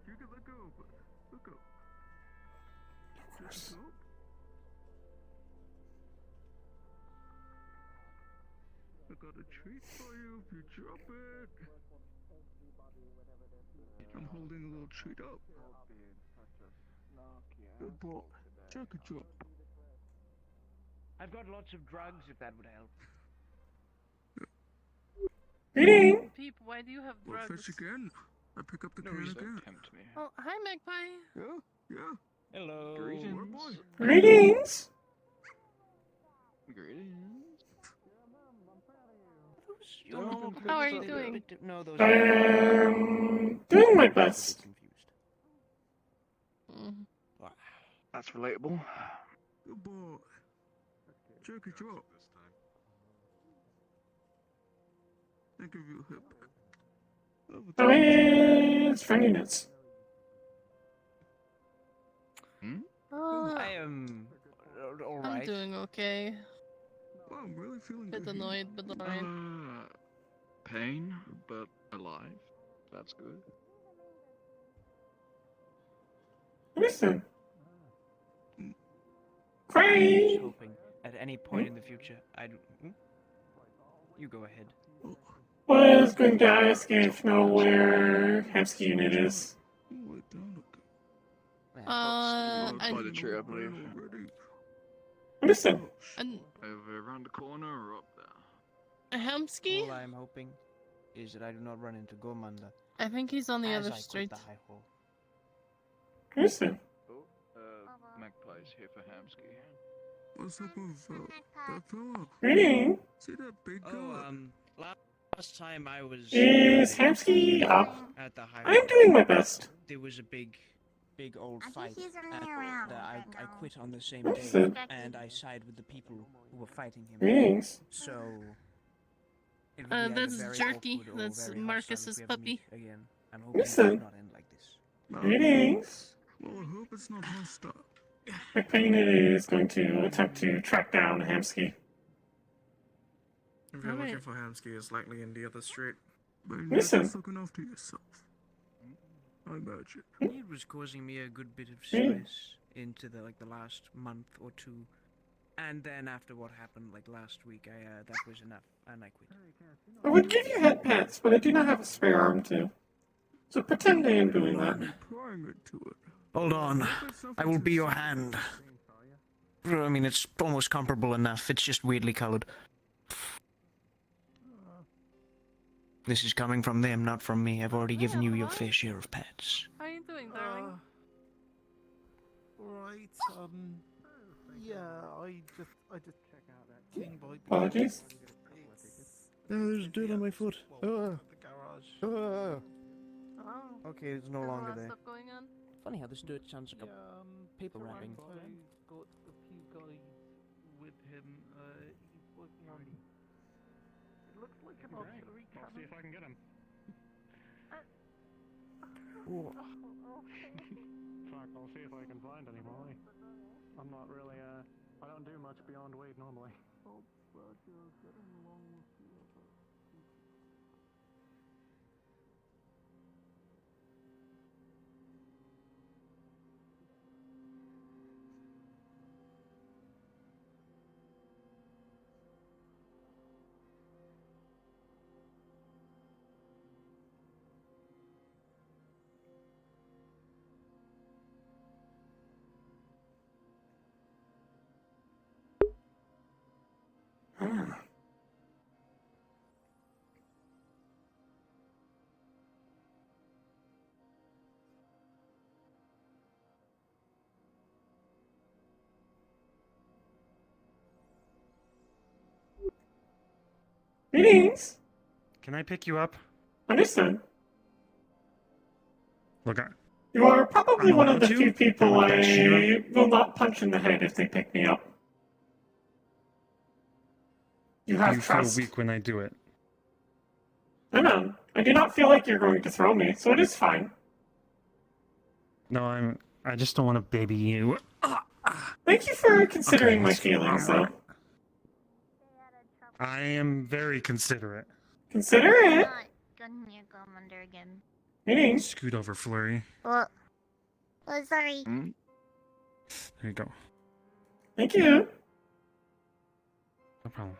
You can let go of it. Look up. Of course. I got a treat for you if you drop it. I'm holding a little treat up. Good boy. Check a drop. I've got lots of drugs if that would help. Greeting! Peep, why do you have Well, drugs? fish again. I pick up the No can reason again. to tempt me. Oh, hi, Magpie. Yeah. Hello. What boy? Greetings! Greetings. Your normal How are clothes, you they doing? look a bit No, those I am doing my best. Mm. That's relatable. Good boy. Check a drop. Think of your hip. It's friendly nuts. I am I'm alright. doing okay. Wow, I'm really feeling Bit good. annoyed, but alright. Pain, but alive. That's good. Listen. I was Cray! hoping at any point in the future I'd. You go ahead. Was going to ask if you know where Hemsky unit is. Oh, it down again. By By the tree, I believe. Listen. Over around the corner or up there? Hamsky? All I'm hoping is that I do not run into Gormanda I think he's on the as other I quit street. the high hole. Listen. Oh, Magpie's here for Hamsky. What's up with that fella? Greeting. See that big guy? Last time I was Is Hamsky up? at the high I'm hole, doing my best. there was a big old fight, he's running and around I right now. quit on the same That's day, it. and I side with the people who were fighting him. Greetings. So it would be either That's very Jerky. awkward or That's very hostile Marcus's if we ever puppy. meet again. I'm hoping it Listen. does not end like this. Greetings. Well, I hope it's not hostile. Magpie unit is going to attempt to track down Hamsky. If you're Alright. looking for Hamsky, it's likely in the other street. But you're Listen. just looking after yourself. I imagine. It was causing me a good bit of stress into the last month or two, and then after what happened last week, that was enough, and I quit. I would give you head pats, but I do not have a spare arm to. So pretend I am doing that. Prying it to it. Hold on, I will be your hand. I mean, it's almost comparable enough. It's just weirdly colored. This is coming from them, not from me. I've already given you your fair share of pets. How are you doing, darling? Right, yeah, I just check out that king bike. Apologies. There's dirt on my foot. The garage. Oh. Okay, it's no There's a longer lot of there. stuff going on. Funny how this dirt sounds like paper so wrapping. I got a few guys with him. He's working on. It looks like an artillery cannon. I'll see if I can get him. Fuck, I'll see if I can find any more. I'm not really, I don't do much beyond weed normally. Oh, but you're getting along with the other people. Greetings. Can I pick you up? Understood. Look, You are probably I'm one of allowed the to? few people I'm a I will not punch in the head if they pick me up. You have you trust. feel weak when I do it. No, I do not feel like you're going to throw me, so it is fine. No, I just don't want to baby you. Thank you for considering Okay, my let's- feelings, though. I am very considerate. Consider it. Not gonna Commander again. Greetings. Scoot over, Flurry. Oh, sorry. Hmm? There you go. Thank you. No problem.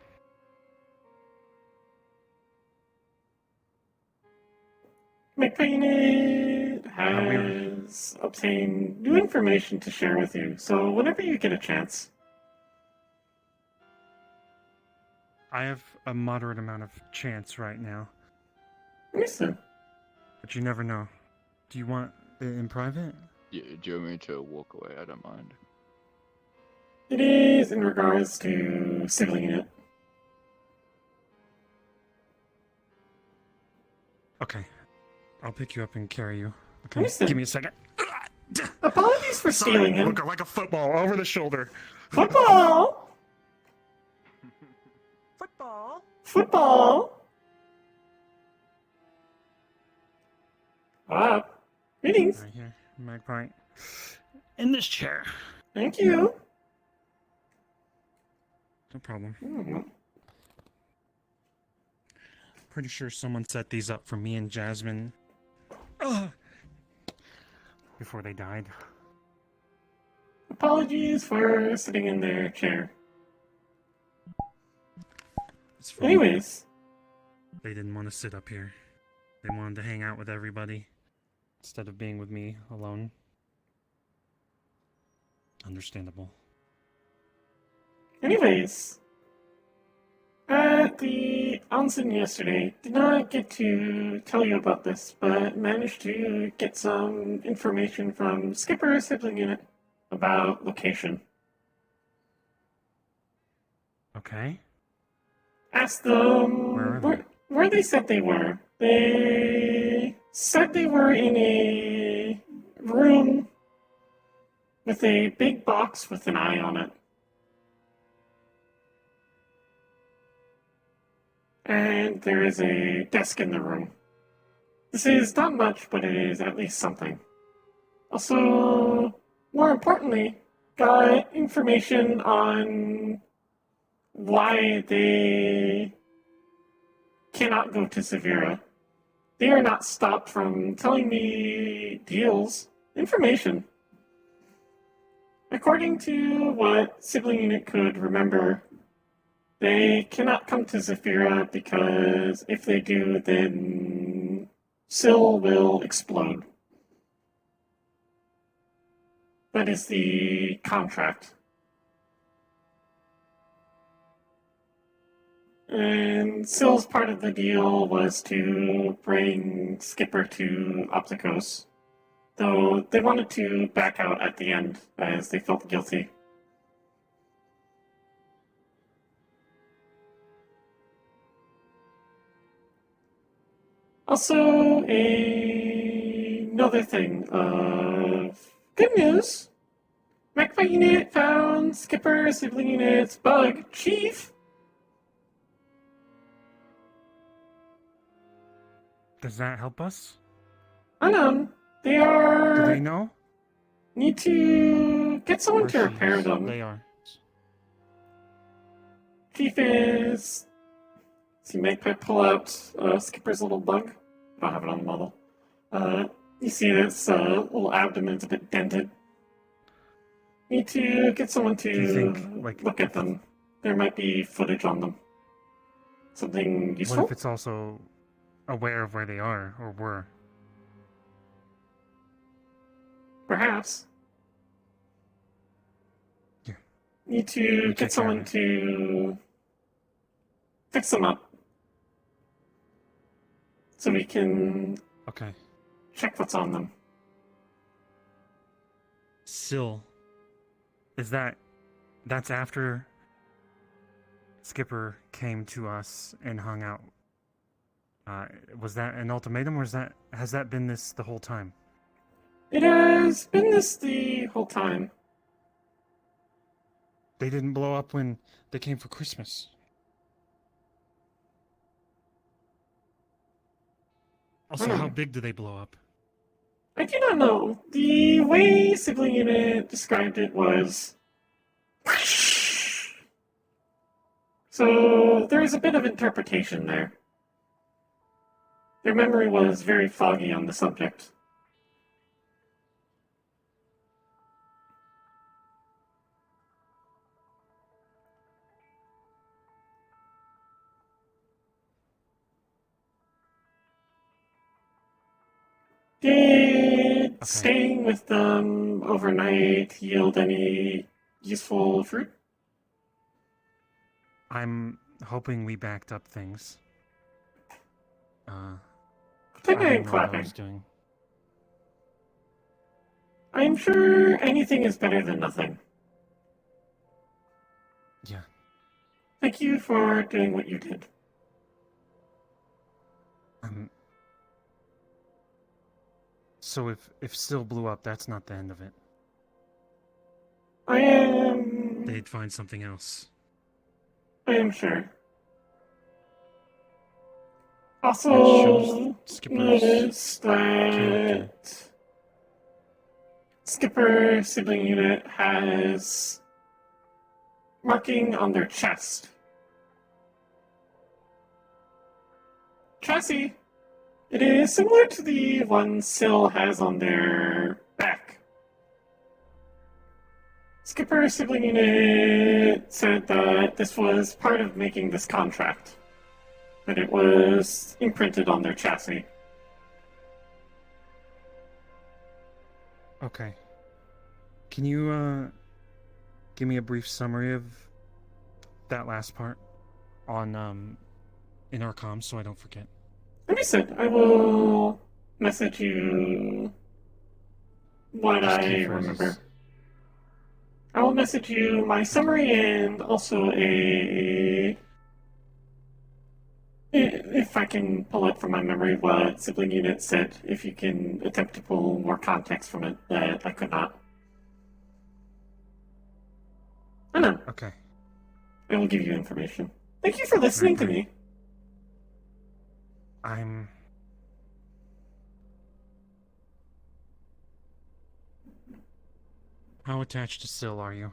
Magpie Unit we were- has obtained new information to share with you, so whenever you get a chance. I have a moderate amount of chance right now, Listen, but you never know. Do you want it in private? Yeah, do you want me to walk away? I don't mind. it is in regards to Sibling Unit. Okay. I'll pick you up and carry you. Okay. Listen. Give me a second. Apologies for stealing him. Look, like a football over the shoulder. Football! Football. Football! Greetings. Right here, Magpie. In this chair. Thank you. No problem. Hmm. Pretty sure someone set these up for me and Jasmine. Before they died. Apologies for sitting in their chair. It's fine. Anyways, They didn't want to sit up here. They wanted to hang out with everybody instead of being with me alone. Understandable. at the onsen yesterday, did not get to tell you about this, but managed to get some information from Skipper Sibling Unit about location. Okay. Asked them Where are they? where they said they were. They said they were in a room with a big box with an eye on it. And there is a desk in the room. This is not much, but it is at least something. Also, more importantly, got information on why they cannot go to Severa. They are not stopped from telling me deals, information. According to what Sibling Unit could remember, they cannot come to Zephyra because if they do, then Syl will explode. That is the contract. And Syl's part of the deal was to bring Skipper to Opticos, though they wanted to back out at the end as they felt guilty. Also, another thing of good news. Magpie Unit found Skipper Sibling Unit's bug chief. Does that help us? Unknown. They Do are... they know? Need to get someone Or to repair she's- them. They are. Chief is... See, Magpie pull out Skipper's little bug. I don't have it on the model. You see this little abdomen's a bit dented. Need to get someone to Do you think, like, look at them. There might be footage on them. Something useful? What if it's also aware of where they are or were? Perhaps. Yeah. Need to take care get someone of it. to fix them up. So we can Okay. check what's on them. Syl. That's after Skipper came to us and hung out. Was that an ultimatum or has that been this the whole time? It has been this the whole time. They didn't blow up when they came for Christmas. Also, how big do they blow up? I do not know. The way Sibling Unit described it was... So there is a bit of interpretation there. Their memory was very foggy on the subject. Did staying with them overnight yield any useful fruit? I'm hoping we backed up things. Then I I am didn't know what I clapping. was doing. I'm sure anything is better than nothing. Yeah. Thank you for doing what you did. So if Still blew up, that's not the end of it. I am... They'd find something else. I am sure. That Also, shows Skipper's noticed character. that Skipper sibling unit has marking on their chest. Chassis. It is similar to the one Syl has on their back. Skipper sibling unit said that this was part of making this contract. That it was imprinted on their chassis. Okay. Can you give me a brief summary of that last part on in our comms so I don't forget? Understood. I will message you what Just I key remember. phrases. I will message you my summary and also if I can pull it from my memory what sibling unit said, if you can attempt to pull more context from it that I could not. I know. Okay. I will give you information. Thank you for listening to me. How attached to Syl are you?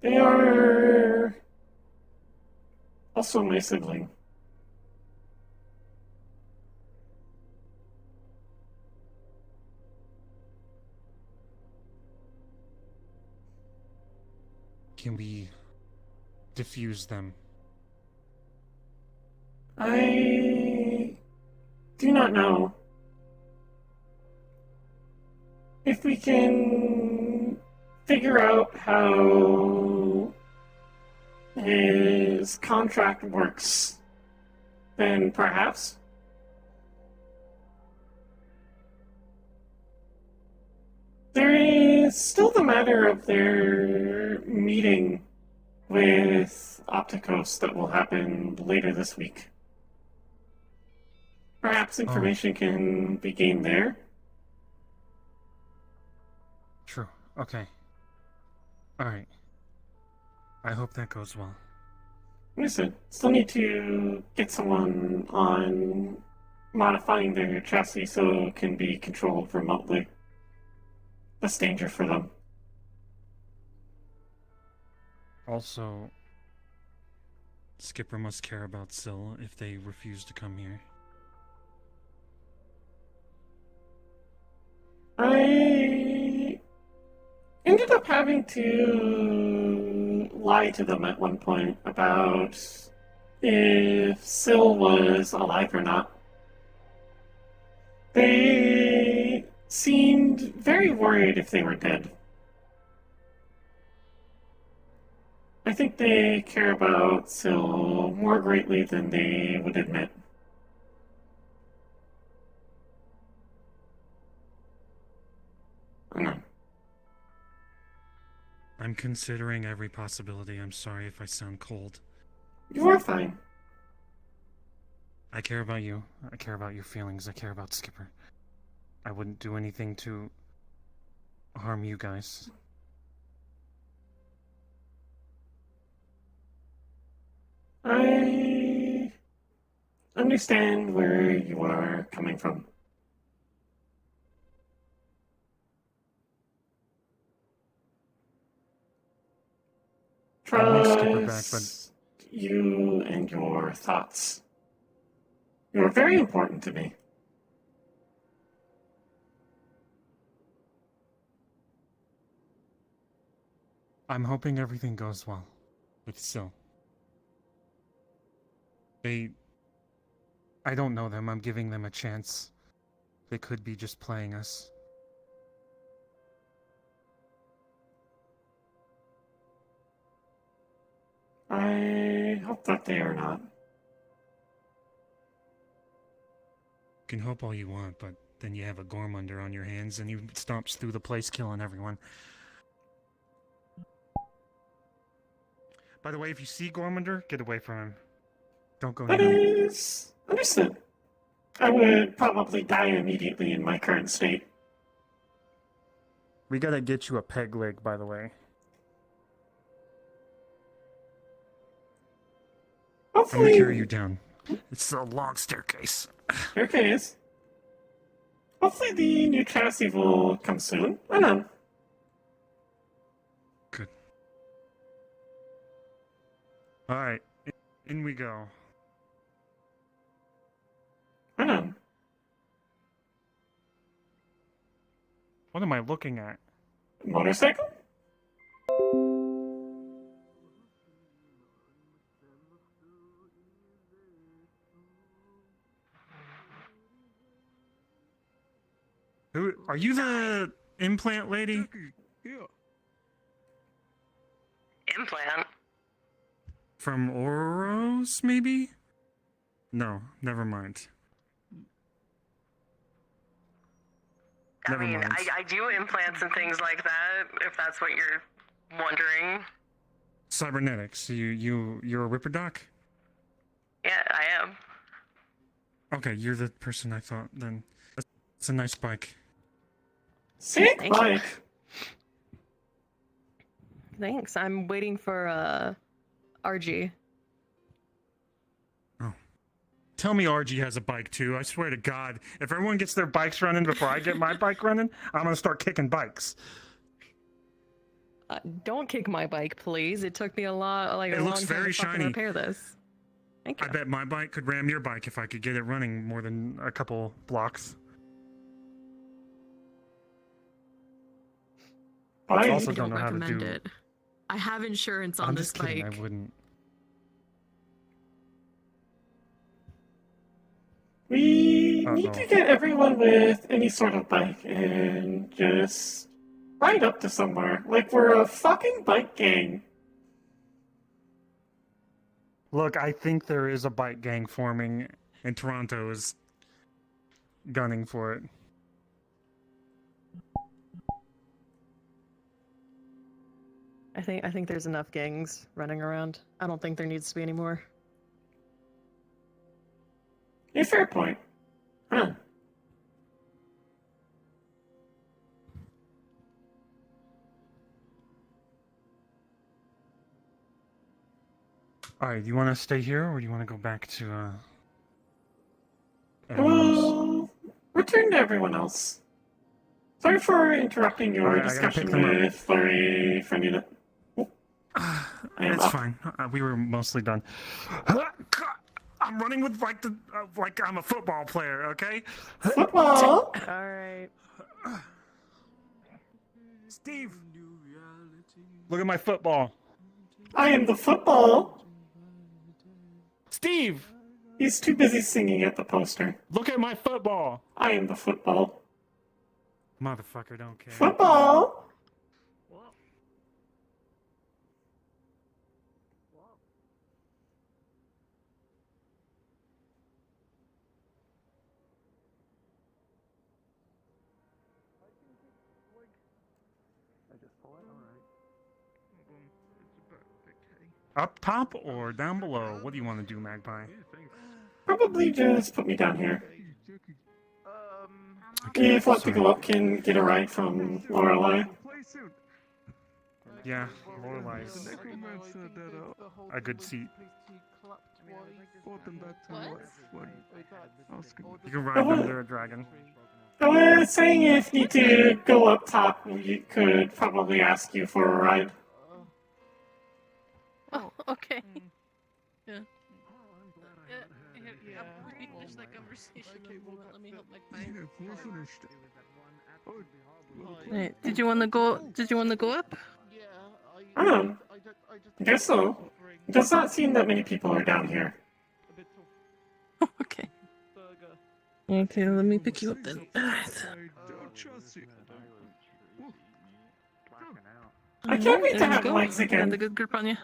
They are also my sibling. Can we diffuse them? I do not know. If we can figure out how his contract works, then perhaps. There is still the matter of their meeting with Opticos that will happen later this week. Perhaps information can be gained there. True. Okay. Alright. I hope that goes well. Listen, still need to get someone on modifying their chassis so it can be controlled remotely. That's danger for them. Also, Skipper must care about Syl if they refuse to come here. I ended up having to lie to them at one point about if Syl was alive or not. They seemed very worried if they were dead. I think they care about Syl more greatly than they would admit. I know. I'm considering every possibility. I'm sorry if I sound cold. You are fine. I care about you. I care about your feelings. I care about Skipper. I wouldn't do anything to harm you guys. I understand where you are coming from. I want Skipper back, but you and your thoughts. You are very important to me. I'm hoping everything goes well with Sil. I don't know them. I'm giving them a chance. They could be just playing us. I hope that they are not. You can hope all you want, but then you have a Gormunder on your hands and he stomps through the place killing everyone. By the way, if you see Gormunder, get away from him. Don't go That near him. is understood. I would probably die immediately in my current state. We gotta get you a peg leg, by the way. I'm gonna Hopefully, carry you down. It's a long staircase. staircase. Hopefully the new chassis will come soon. I know. Good. Alright, in we go. I know. What am I looking at? Motorcycle? Who are you, the implant lady? Jackie, yeah. Implant? From Oros, maybe? No, never mind. Never mind. I do implants and things like that, if that's what you're wondering. Cybernetics. You're a Ripperdoc? Yeah, I am. Okay, you're the person I thought then. It's a nice bike. Sick Thank you. bike. Thanks. I'm waiting for RG. Tell me RG has a bike too. I swear to God, if everyone gets their bikes running before I get my bike running, I'm gonna start kicking bikes. Don't kick my bike, please. It took me a lot, like It a long looks time very to fucking shiny. repair this. Thank you. I bet my bike could ram your bike if I could get it running more than a couple blocks. Bike. I also I don't don't know how to recommend do. it. I have insurance on I'm this just kidding. bike. I wouldn't. We need Uh-oh. to get everyone with any sort of bike and just ride up to somewhere. Like we're a fucking bike gang. Look, I think there is a bike gang forming, and Toronto is gunning for it. I think there's enough gangs running around. I don't think there needs to be any more. A fair point. Huh. Alright, do you want to stay here, or do you want to go back to, everyone else? Well, return to everyone else. Sorry for interrupting your Okay, I gotta discussion pick them up. with Flurry Fernita. It's fine. We were mostly done. I'm running with like I'm a football player, okay? Football? Alright. Steve! Look at my football. I am the football. Steve! He's too busy singing at the poster. Look at my football! I am the football. Motherfucker, don't care. Football? I just pull it? Alright. It's about okay. Up top or down below? What do you want to do, Magpie? Yeah, thanks. Probably just put me down here. Jackie, If lots of sorry. people up can get a ride from Lorelei. play soon. Yeah, The Lorelai's necromancer that a good seat. brought them back to What? life when asking. You can ride under a dragon. I was saying if you need to go up top, we could probably ask you for a ride. Oh, okay. Yeah. Yeah. Let me finish that conversation in a moment. Let me help Yeah, Magpie. we're finished. Oh, Right. Did you want to go? Did you want to go up? Yeah, I Guess so. It does not seem that many people are down here. a bit of Okay. burger. Okay. Let me pick you up then. Alright. I don't trust you. I can't wait to There you have go. legs Got again. a good grip on you.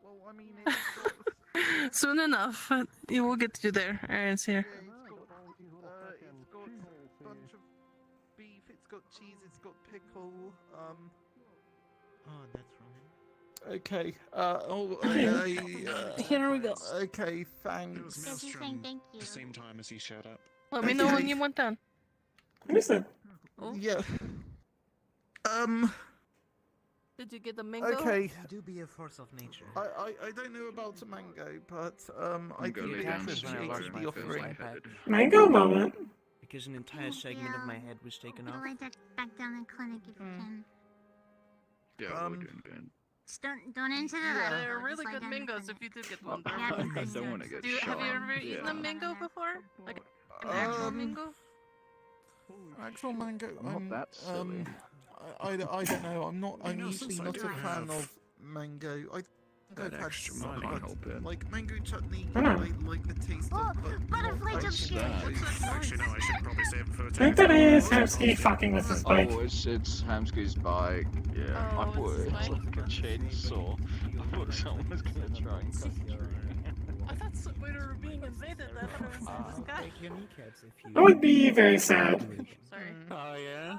Well, I mean, it's got, Soon enough, you will get you there. Aaron's here. it's got a bunch of beef, it's got cheese, it's got pickle, Oh, that's right. Okay, Here we go. okay, Is thanks. he saying thank you? The same time as he showed up. Let me know when you want done. What is it? Oh, Yeah. did you get the mango? Okay, Do be a force of nature. I don't know about a mango, but, I I'm gonna do lay down Taxes when I appreciate lost my the first offering. iPad Mango moment. because an entire segment of my head was taken I'll off. lay that back down in clinic if you can. Yeah, we're doing good. Just don't enter the Yeah. lab. They're Just really lay good down in mangoes clinic. if you do get one. They're Yeah, really I good. don't want to get Have you shot. ever eaten a Yeah. mango before? Like an actual mango? Actual mango. I'm not that silly. I don't know. I'm know, usually since I not do a fan have of mango. I think that I've had extra some, money. Can't but help it. like mango chutney, I know. I like the taste Oh, of, but butterfly not jump actually. scare. That What's is- that Actually, no, I should probably save it for a I think that is Hamsky fucking with his bike. Oh, it's Hamsky's bike. Yeah. Oh, I it's thought his it was bike? like a chainsaw. I thought someone was gonna try and cut through. I thought we were being invaded. I thought it was this guy. Break your kneecaps if you. That would be very sad. Sorry. Oh, yeah?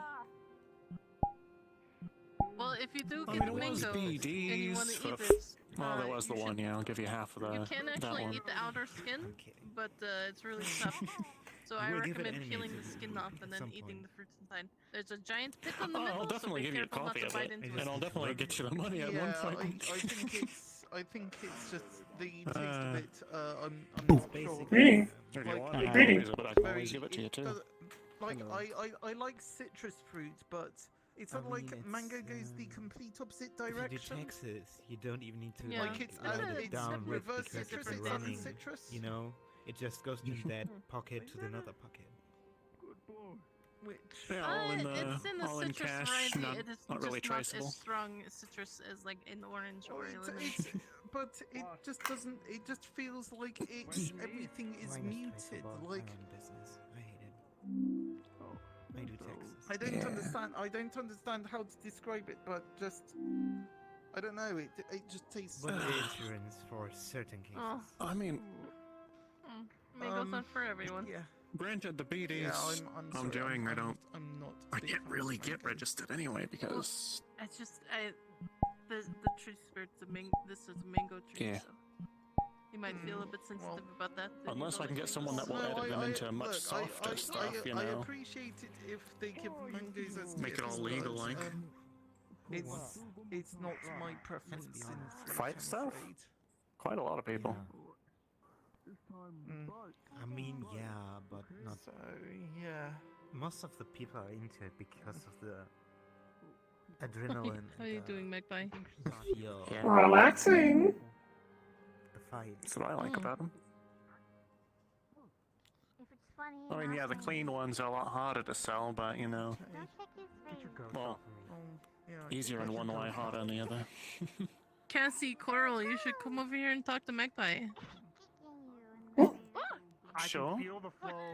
Well, if you do I get mean, it was mango and you BDs want to for eat the it, Well, there was the you one, should- yeah, I'll give you half of the, You can that actually one. eat the outer skin, I'm kidding. but it's really tough. So I We'll give it recommend enemies peeling the at skin off and then some eating point. the fruits inside. There's a giant pit in the Oh, middle, I'll definitely so be give you a careful not copy to of bite it, into I it. and I'll definitely get you the money at one Yeah, point. I think it's just the taste of it. I'm Ooh. not sure. Reading. If you Like, want, it I Reading. can always, but I can very- always give it to you, too. does- Like I like citrus fruit, but it's I not like mean, it's, mango goes the complete opposite If you do direction. Texas, you don't even need to Yeah. Like it's let it it's down with reverse because citrus, it's it's running. citrus. You know, it just goes to that pocket to another pocket. Good boy. Which Yeah, all in It's in the all in citrus cash, variety. not, It is not really just not traceable. as strong citrus as like in orange oh, or it's, lemon. but it just doesn't. It just feels like it's everything is Mine muted. traceable. I Like own business. I hate it. Oh, I do so- Texas. I don't Yeah. understand. I don't understand how to describe it, but just I don't know. It just tastes. But insurance for certain cases. Oh, I mean, mango's not for everyone. Yeah. granted, the BDs Yeah, I'm sorry, doing, I don't, I'm not. I big can't fan really of get mango. registered anyway, because, It's just the tree spirit's a mango. This is a mango tree, Yeah. so you might feel a bit sensitive about that. if you unless don't I can like get someone that will mangoes. edit them into much look, softer stuff, you I know. appreciate it if they give mangoes as Make it gifts, all legal, but, like. it's not my preference in fruit, Fight I'm stuff? afraid. Quite a lot of people. I mean, yeah, but not. So yeah. Most of the people are into it because of the adrenaline. How are you doing, Magpie? The feel. Yeah. Relaxing. The fight. That's what I like Mm. about them. If it's funny, I mean, yeah, the awesome. clean ones are a lot harder to sell, but, you know, Don't check his face. well, Yeah, easier in one way, harder in the other. Cassie, Coral, you should come over here and talk to Magpie. Sure.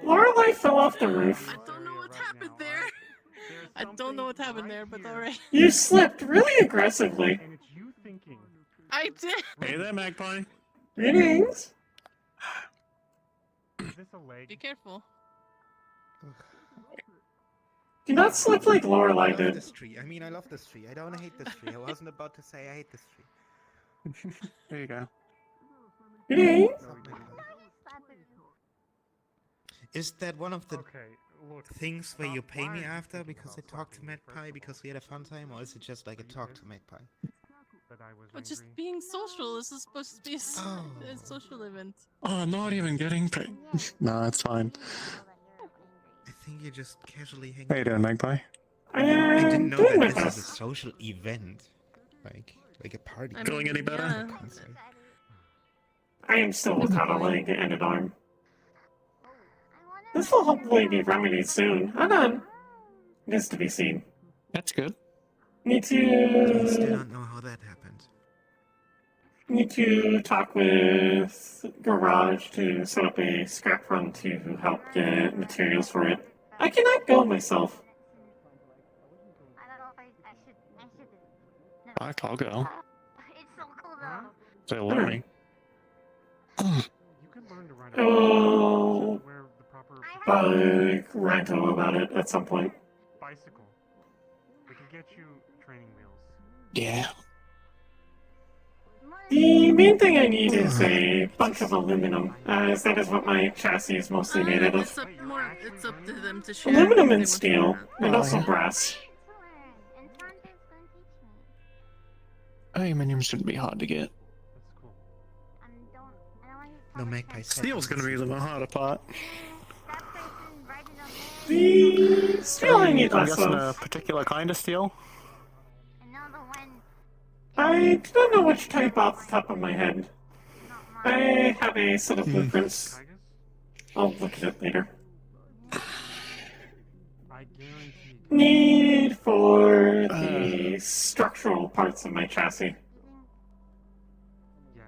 Lorelei fell off the roof. I don't know what happened there. I don't know what happened there, but alright. You slipped really aggressively. And it's you thinking, I did. Hey there, Magpie. Greetings. is this a leg? Be careful. Do not slip like Lorelei I love did. this tree. I mean, I love this tree. I don't hate this tree. I wasn't about to say I hate this tree. There you go. Greetings. Is that one of the Okay, look. things where you stop. pay Why me are you after thinking because I about talked to slapping me, first Magpie of because all? we had a fun time, or is it just like a Are you talk to there? Magpie? That I was But just angry? being social. This is supposed to be a Oh. social event. Oh, not even getting paid. No, it's fine. I think you're just casually hanging. How you doing, Magpie? I I am didn't know doing my that this is a best. social event, like a party. I Feeling mean, any better? yeah. Concert. I am still without a leg and an arm. This will hopefully be remedied soon. Hold on. It is to be seen. That's good. Need Police do to not know how that happened. talk with Garage to set up a scrap run to help get materials for it. I cannot go myself. I don't know if I should. I'll go. It's so cool though. They're learning. You can learn to ride Oh, bug Ranto about it at some point. bicycle. We can get you training wheels. Yeah. The main thing I need is a bunch of aluminum, as that is what my chassis is mostly made out It's of. up to them to share. Aluminum if and they steel, want to and do also that. brass. Aluminium shouldn't be hard to get. No, Magpie. Steel's gonna be the harder part. The steel I need I'm less guessing a of. particular kind of steel. I do not know which type off the top of my head. I have a set of blueprints. I'll look at it later. Need for the structural parts of my chassis. Yes,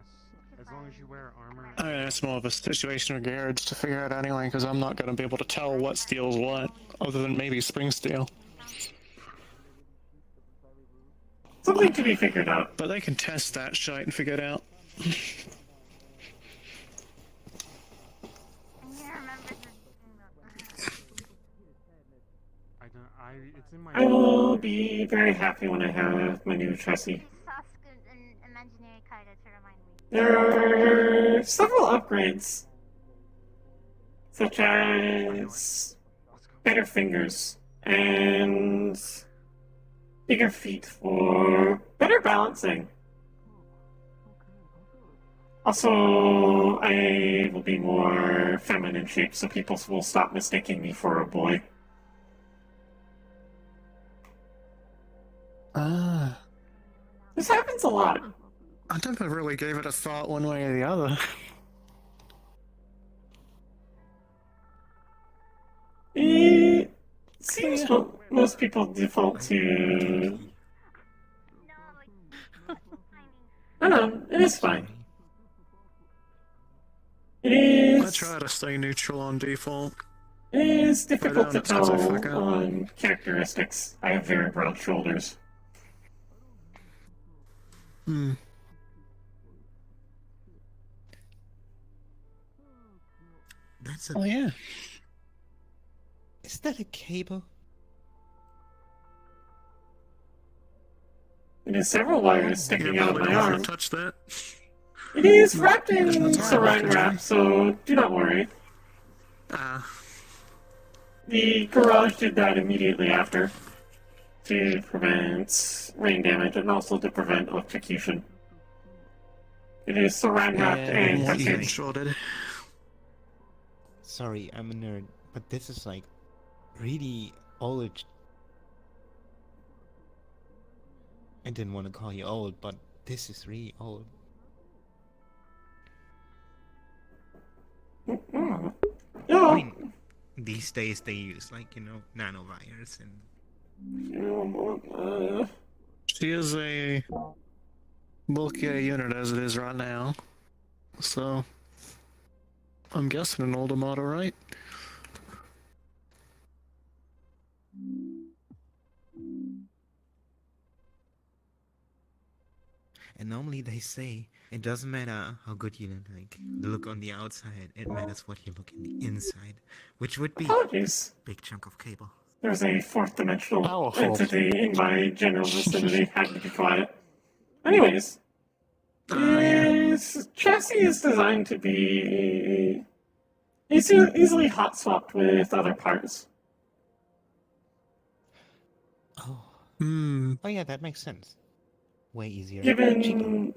as long as you wear armor. It's more of a situation of garage to figure out anyway, because I'm not gonna be able to tell what steel's what, other than maybe spring steel. Something to be figured out. But they can test that shite and figure it out. It's in my. I will be very happy when I have my new chassis. There are several upgrades, such as better fingers and bigger feet for better balancing. Also, I will be more feminine shaped, so people will stop mistaking me for a boy. This happens a lot. I never really gave it a thought one way or the other. It seems most people default to... No, it is fine. It is... I try to stay neutral on default. It is difficult to it's 'cause I fuck tell up. on characteristics. I have very broad shoulders. That's a... Oh yeah. Is that a cable? It is several wires sticking out of my arm. Touch that. It is wrapped in saran wrap, so do not worry. The garage did that immediately after to prevent rain damage and also to prevent electrocution. It is saran wrapped and packaged. Sorry, I'm a nerd, but this is like really old. I didn't want to call you old, but this is really old. I mean, these days they use like, nanowires and... She is a bulkier unit as it is right now. So I'm guessing an older model, right? And normally they say it doesn't matter how good you look on the outside, it matters what you look in the inside, which would be Apologies. big chunk of cable. There's a fourth dimensional entity in my general vicinity. Had to be quiet. Anyways, this chassis is designed to be easily hot swapped with other parts. Oh. Oh yeah, that makes sense. Way easier. Given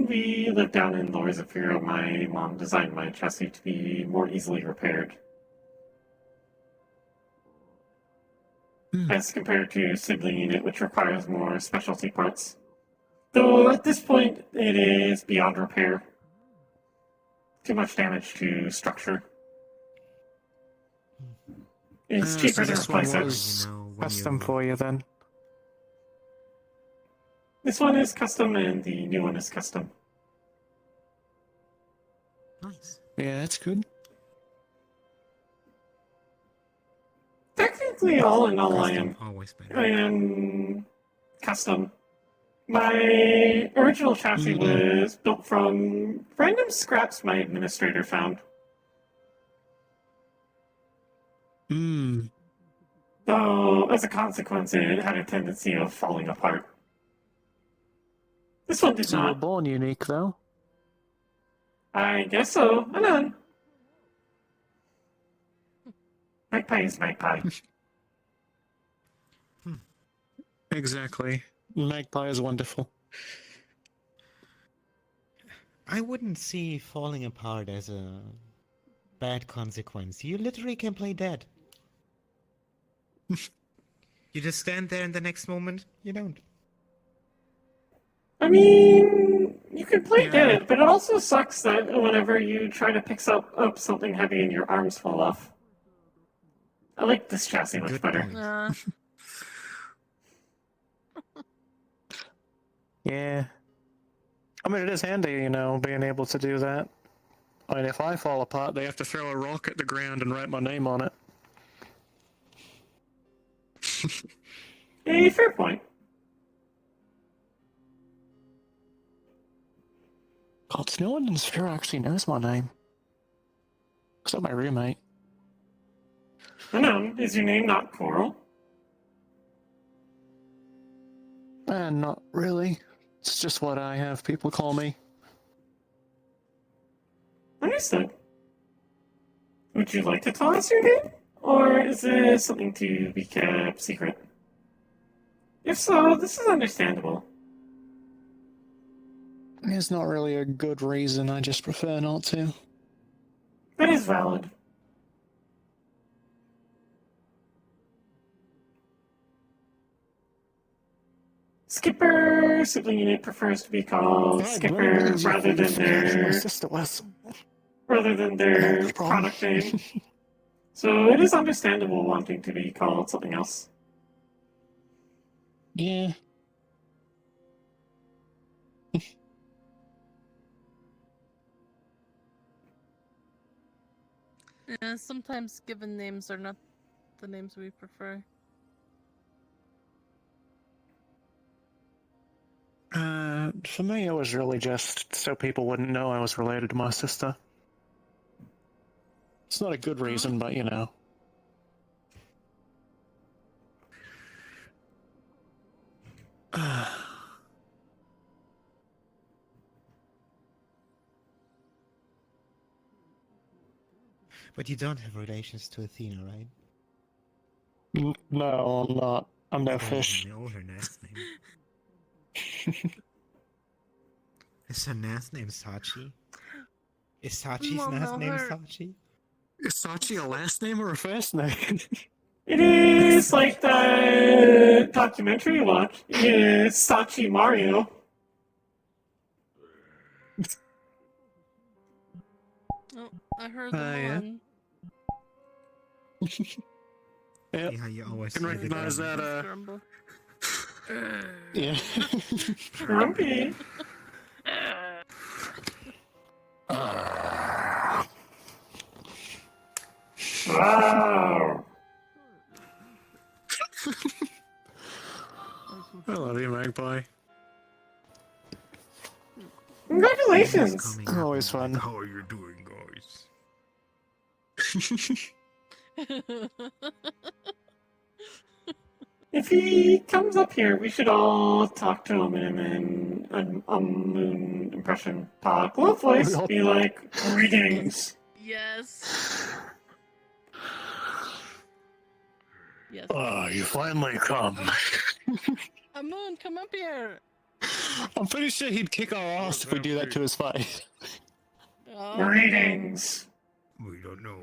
we live down in Lower Zephyro, my mom designed my chassis to be more easily repaired. As compared to sibling unit, which requires more specialty parts. Though at this point, it is beyond repair. Too much damage to structure. It's cheaper to this one replace it. was when custom you- for you then. This one is custom, and the new one is custom. Nice. Yeah, that's good. Technically, all in all, Custom, always better. I am custom. My original chassis was built from random scraps my administrator found. Hmm. So, as a consequence, it had a tendency of falling apart. This one did So you were not. born unique, though. I guess so. Hold on. Magpie is Magpie. Exactly. Magpie is wonderful. I wouldn't see falling apart as a bad consequence. You literally can play dead. You just stand there in the next moment, you don't. I mean, you can play Yeah. dead, but it also sucks that whenever you try to pick up something heavy and your arms fall off. I like this chassis much Good better. point. Yeah. I mean, it is handy, you know, being able to do that. I mean, if I fall apart, they have to throw a rock at the ground and write my name on it. Hey, fair point. God, no one in the sphere actually knows my name. Except my roommate. I know. Is your name not Coral? Not really. It's just what I have people call me. Understood. Would you like to tell us your name? Or is this something to be kept secret? If so, this is understandable. It's not really a good reason, I just prefer not to. That is valid. Skipper sibling unit prefers to be called Skipper rather than their product name. So it is understandable wanting to be called something else. Yeah. Yeah, sometimes given names are not the names we prefer. For me, it was really just so people wouldn't know I was related to my sister. It's not a good reason, but you know. But you don't have relations to Athena, right? No, I'm not. I'm no I don't fish. even know her last name. Is her last name Sachi? Is Sachi's Mom, last no, name her- Sachi? Is Sachi a last name or a first name? It is like the documentary you watch. It's Sachi Mario. Oh, I heard the Yeah. one. Yep. Yeah, you always Can say the recognize name. that, Grumble. Yeah. Grumpy. Wow. I love you, Magpie. Congratulations. Coming up Always and fun. like, how are you doing, guys? If he comes up here, we should all talk to him in a moon impression. Talk, low voice, be like, greetings. Yes. Yes. Oh, you finally come. Amun, come up here. I'm pretty sure he'd kick our ass if we do that to his face. Oh, Greetings. We don't know.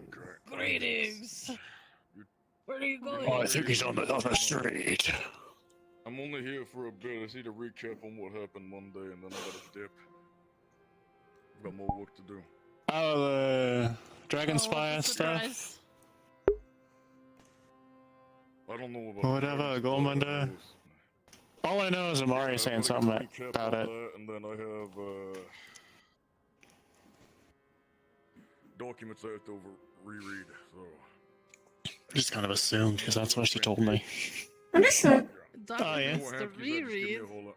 Greetings. Where are you going? Oh, I think he's on the other street. I'm only here for a bit. I see to recap on what happened Monday, and then I gotta dip. Got more work to do. Oh, the Dragon Oh, Spire what's the stuff. surprise? I don't know about Whatever, Gormander. All I know is Amari saying something about it. And then I have documents I have to reread. So Just kind of assumed, because that's what she told me. Understood. Documents yeah. to reread. Oh,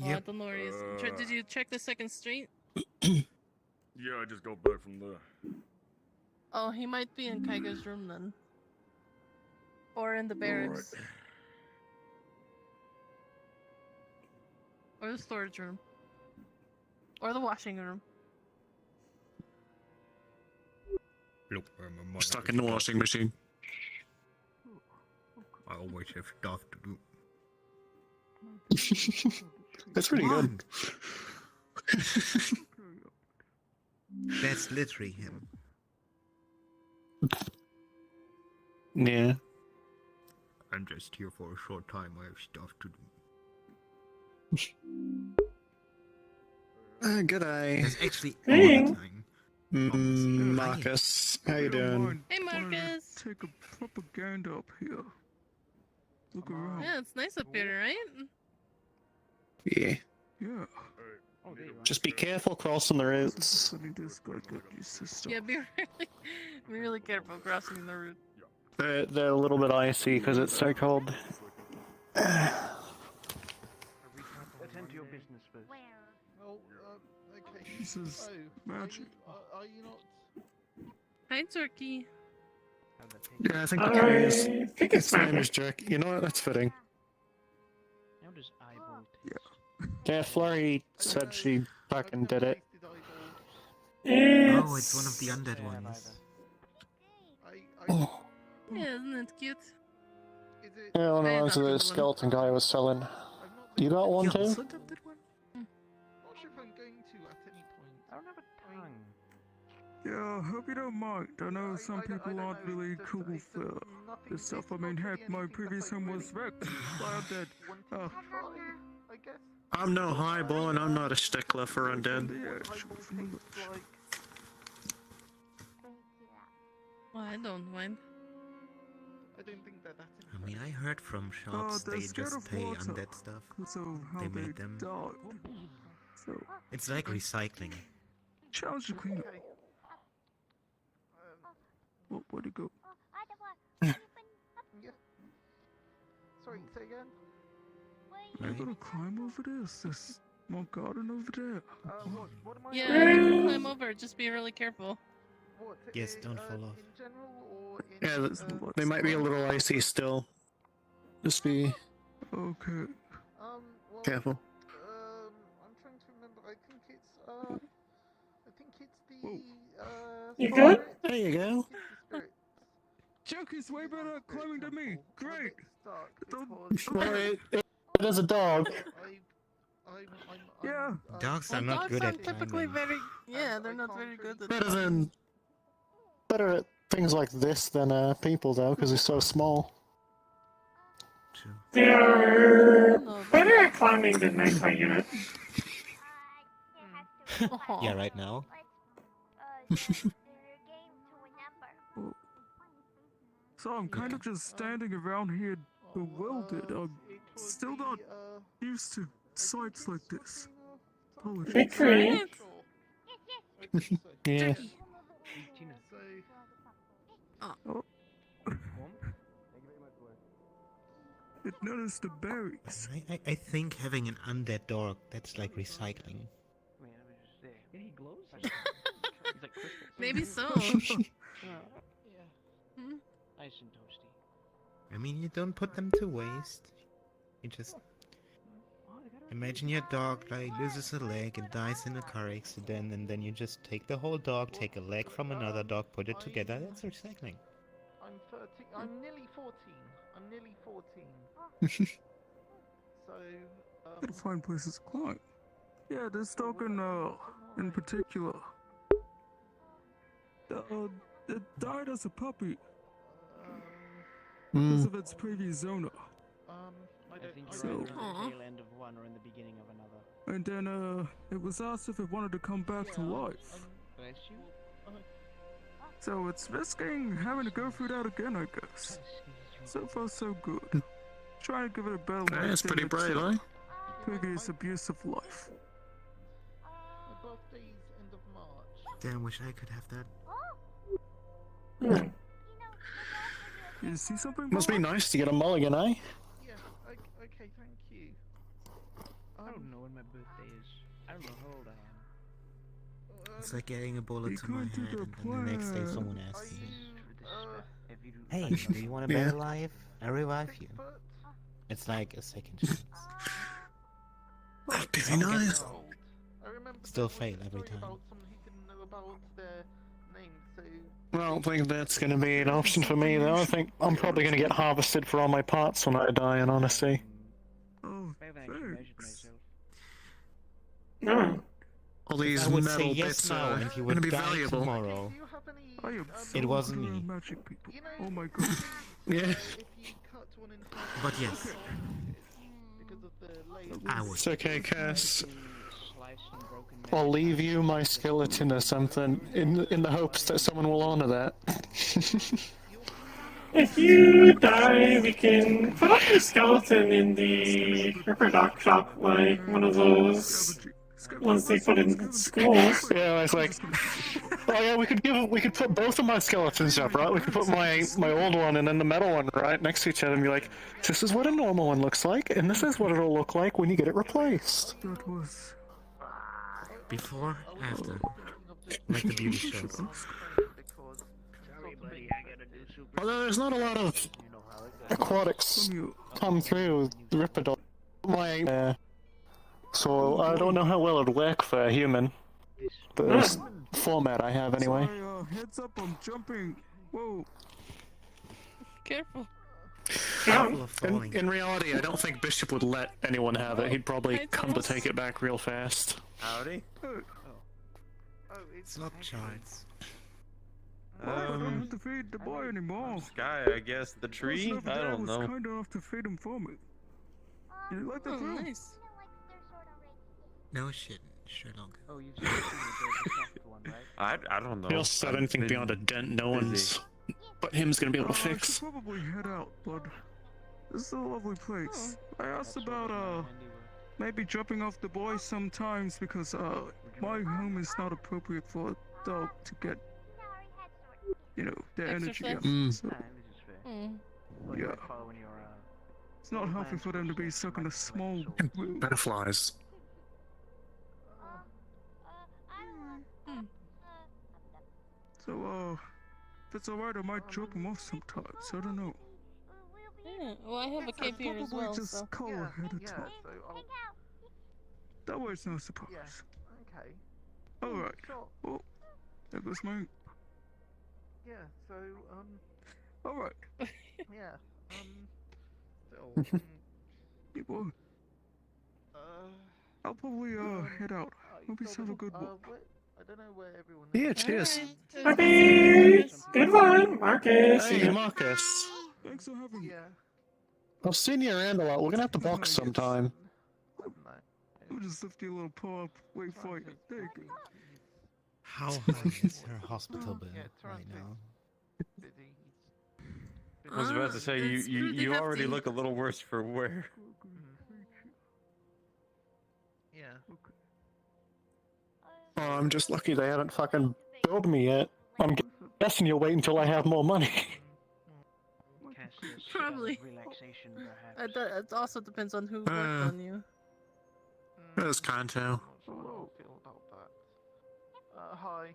I Yep. don't know where he is. Did you check the second street? Yeah, I just got back from there. Oh, he might be in Kaiga's room then. Or in the barracks. Or the storage room. Or the washing room. Look, Stuck in the washing machine. I always have stuff to do. That's pretty good. That's literally him. Yeah. I'm just here for a short time. I have stuff to do. Good eye. That's actually all Hey. the time. Marcus, how you doing? Hey, Marcus! Take a propaganda up here. Look around. Yeah, it's nice up here, right? Yeah. Yeah. Just be careful crossing the roads. Yeah, be really careful crossing the route. They're a little bit icy because it's so cold. Attend to your business first. Oh, okay. This is magic. Are you not? Hi, Turkey. Yeah, I think the tree is. I think it's Its name magic. is Jerk. You know what? That's fitting. How does eyeball Yeah, Flurry said she fucking did it. Oh, it's one of the undead ones. Oh. Yeah, isn't it cute? Yeah, one of I the ones adopted the one. skeleton guy was selling. You got one You too? also adopted one? Not sure if I'm going to at any point. I don't have a tongue. Yeah, I hope you don't mind. I know some people aren't really cool with this stuff. I mean, heck, my previous home was wrecked by undead. I guess. I'm no highball and I'm not a stickler for undead. Well, I don't mind. I don't think that that's. I mean, I heard from shops they're they scared just of pay water undead stuff. because of how They they made them. died. So, It's like recycling. challenge the cleanup. Where'd it go? Yeah. Sorry, say again. I gotta climb over this. There's more garden over there. What am I? Yeah, you can climb over. Just be really careful. What? Yes, don't fall off. In general or in? Yeah, they might be a little icy still. Just be Okay. Well, careful. I'm trying to remember. I think it's the You good? spirit. There you go. It's the spirit. Chuck is way better at climbing than me. Great. Well, it is a dog. Yeah. Dogs are Well, not dogs good aren't at typically climbing. very. Yeah, they're not very good at. Better at things like this than people though, because they're so small. True. They're better at climbing than Magpie unit. Yeah, right now. So I'm kind of just standing around here bewildered. I'm still not used to sights like this. Apologies. Victory. Yeah. Oh. It noticed the berries. I think having an undead dog, that's like recycling. Yeah, he glows. He's like crystal. Maybe so. Nice and toasty. I mean, you don't put them to waste. You just imagine your dog like loses a leg and dies in a car accident, and then you just take the whole dog, take a leg from another dog, put it together. That's recycling. I'm 13. I'm nearly 14. I'm nearly 14. So. Gotta find places to climb. Yeah, this dog in particular. It died as a puppy because of its previous owner. I think So- you're either Aw. in the tail end of one or in the beginning of another. And then, it was asked if it wanted to come back to life. Bless you. So it's risking having to go through that again, I guess. So far, so good. Trying to give it a better life. That's than pretty its, brave, eh? previous abusive life. My birthday's end of March. Damn, wish I could have that. You see something? Must be Bob? nice to get a mulligan, eh? Yeah, okay, thank you. I don't know when my birthday is. I don't know how old I am. It's like getting a bullet to my Going head, to the and then the next day plan. someone asks me, If you "Hey, do you want a Yeah. better life? I revive you." It's like a second chance. That'd be Some get nice. I remember Still there was a fail every story time. about someone who didn't know about their name, so I don't think that's going to be an option for me, though. I think I'm probably going to get harvested for all my parts when I die, in honesty. Oh, I haven't actually measured thanks. myself. All these I would say metal yes bits now, are and you going to would be die valuable. tomorrow. do you have any I am so It wasn't good around me. magic people. You know, Oh my god. Yeah. if you cut one in half But yes, because of the layer I would. It's okay, Cass. Sliced and broken I'll metal. leave you my skeleton or something, in the hopes that someone will honor that. If you die, we can put up your skeleton in the Ripper Doc shop, like one of those ones they put in schools. Yeah, I was like, oh yeah, we could put both of my skeletons up, right? We could put my old one and then the metal one right next to each other and be like, this is what a normal one looks like, and this is what it'll look like when you get it replaced. That was. Before, after, like the beauty shows. Sorry, buddy, I gotta do super. Although there's not a lot of You know how it goes. aquatics From you. come through the Ripper Doc. So I don't know how well it'd work for a human. The format I have anyway. Sorry, heads up, I'm jumping. Whoa. Careful. Careful of falling. In reality, I don't think Bishop would let anyone have it. He'd probably It's come to almost- take it back real fast. Howdy. It's not chance. I don't have to feed the boy anymore. Sky, I guess. The tree? Person over I there don't was know. kind enough to feed him for me. You like the Oh, food? nice. No shit, Sherlock. Oh, you've seen the soft one, right? I don't know. He also said I've anything been beyond a dent no busy. one's but him's gonna be able to I fix. should probably head out, but this is a lovely place. I asked about, maybe dropping off the boy sometimes because, my home is not appropriate for a dog to get, you know, their energy out. Exercise. So, Mm. yeah. It's not healthy for them to be stuck in a small room. Butterflies. So, if it's alright, I might drop him off sometimes. I don't know. Yeah. Well, I have a cape here as Probably well, just so. call ahead of time. so I'll... That way it's no surprise. Okay. Alright. Sure. Oh, there goes my... Yeah, so, Alright. yeah, still, Hey boy, I'll probably, head out. Hope you have a good walk. I don't know where everyone Yeah, cheers. Alright. Okay, good one, Marcus. Hey, Marcus. Thanks for having me. Yeah. I've seen you around a lot. We're gonna have to box sometime. I'll just lift your little paw up, wait for you. There you go. How high is her hospital bill right now? I was about to say, it's pretty you already hefty. look a little worse for wear. Yeah. Oh, I'm just lucky they haven't fucking billed me yet. I'm guessing you'll wait until I have more money. Probably. Relaxation, perhaps. It also depends on who worked on you. There's Kanto. How I feel about that. Hi.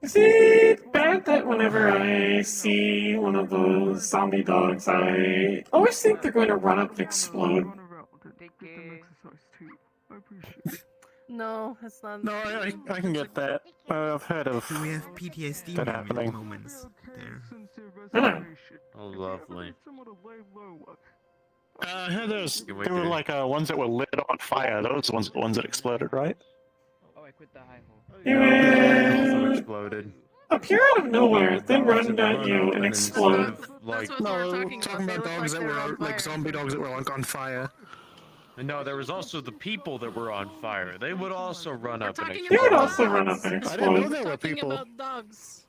Is it bad that whenever I see one of those zombie dogs, I always think they're going to run up and explode? Run around and get them exercise too. I appreciate it. No, it's not. No, I can get that. I've heard of We have PTSD that happening. moments there. Oh, lovely. I heard those. Can we There were do- like ones that were lit on fire. Those ones, the ones that exploded, right? Oh, I quit the high hole. You Also will exploded. appear out of nowhere, then run at Run you up and and explode. instead of, like, That's what we're talking about. They look dogs like that they're were on like fire. zombie dogs that were like on fire. No, there was also the people that were on fire. They would also run up and talking They explode. would also run up and I didn't know explode. there were Talking people. about dogs.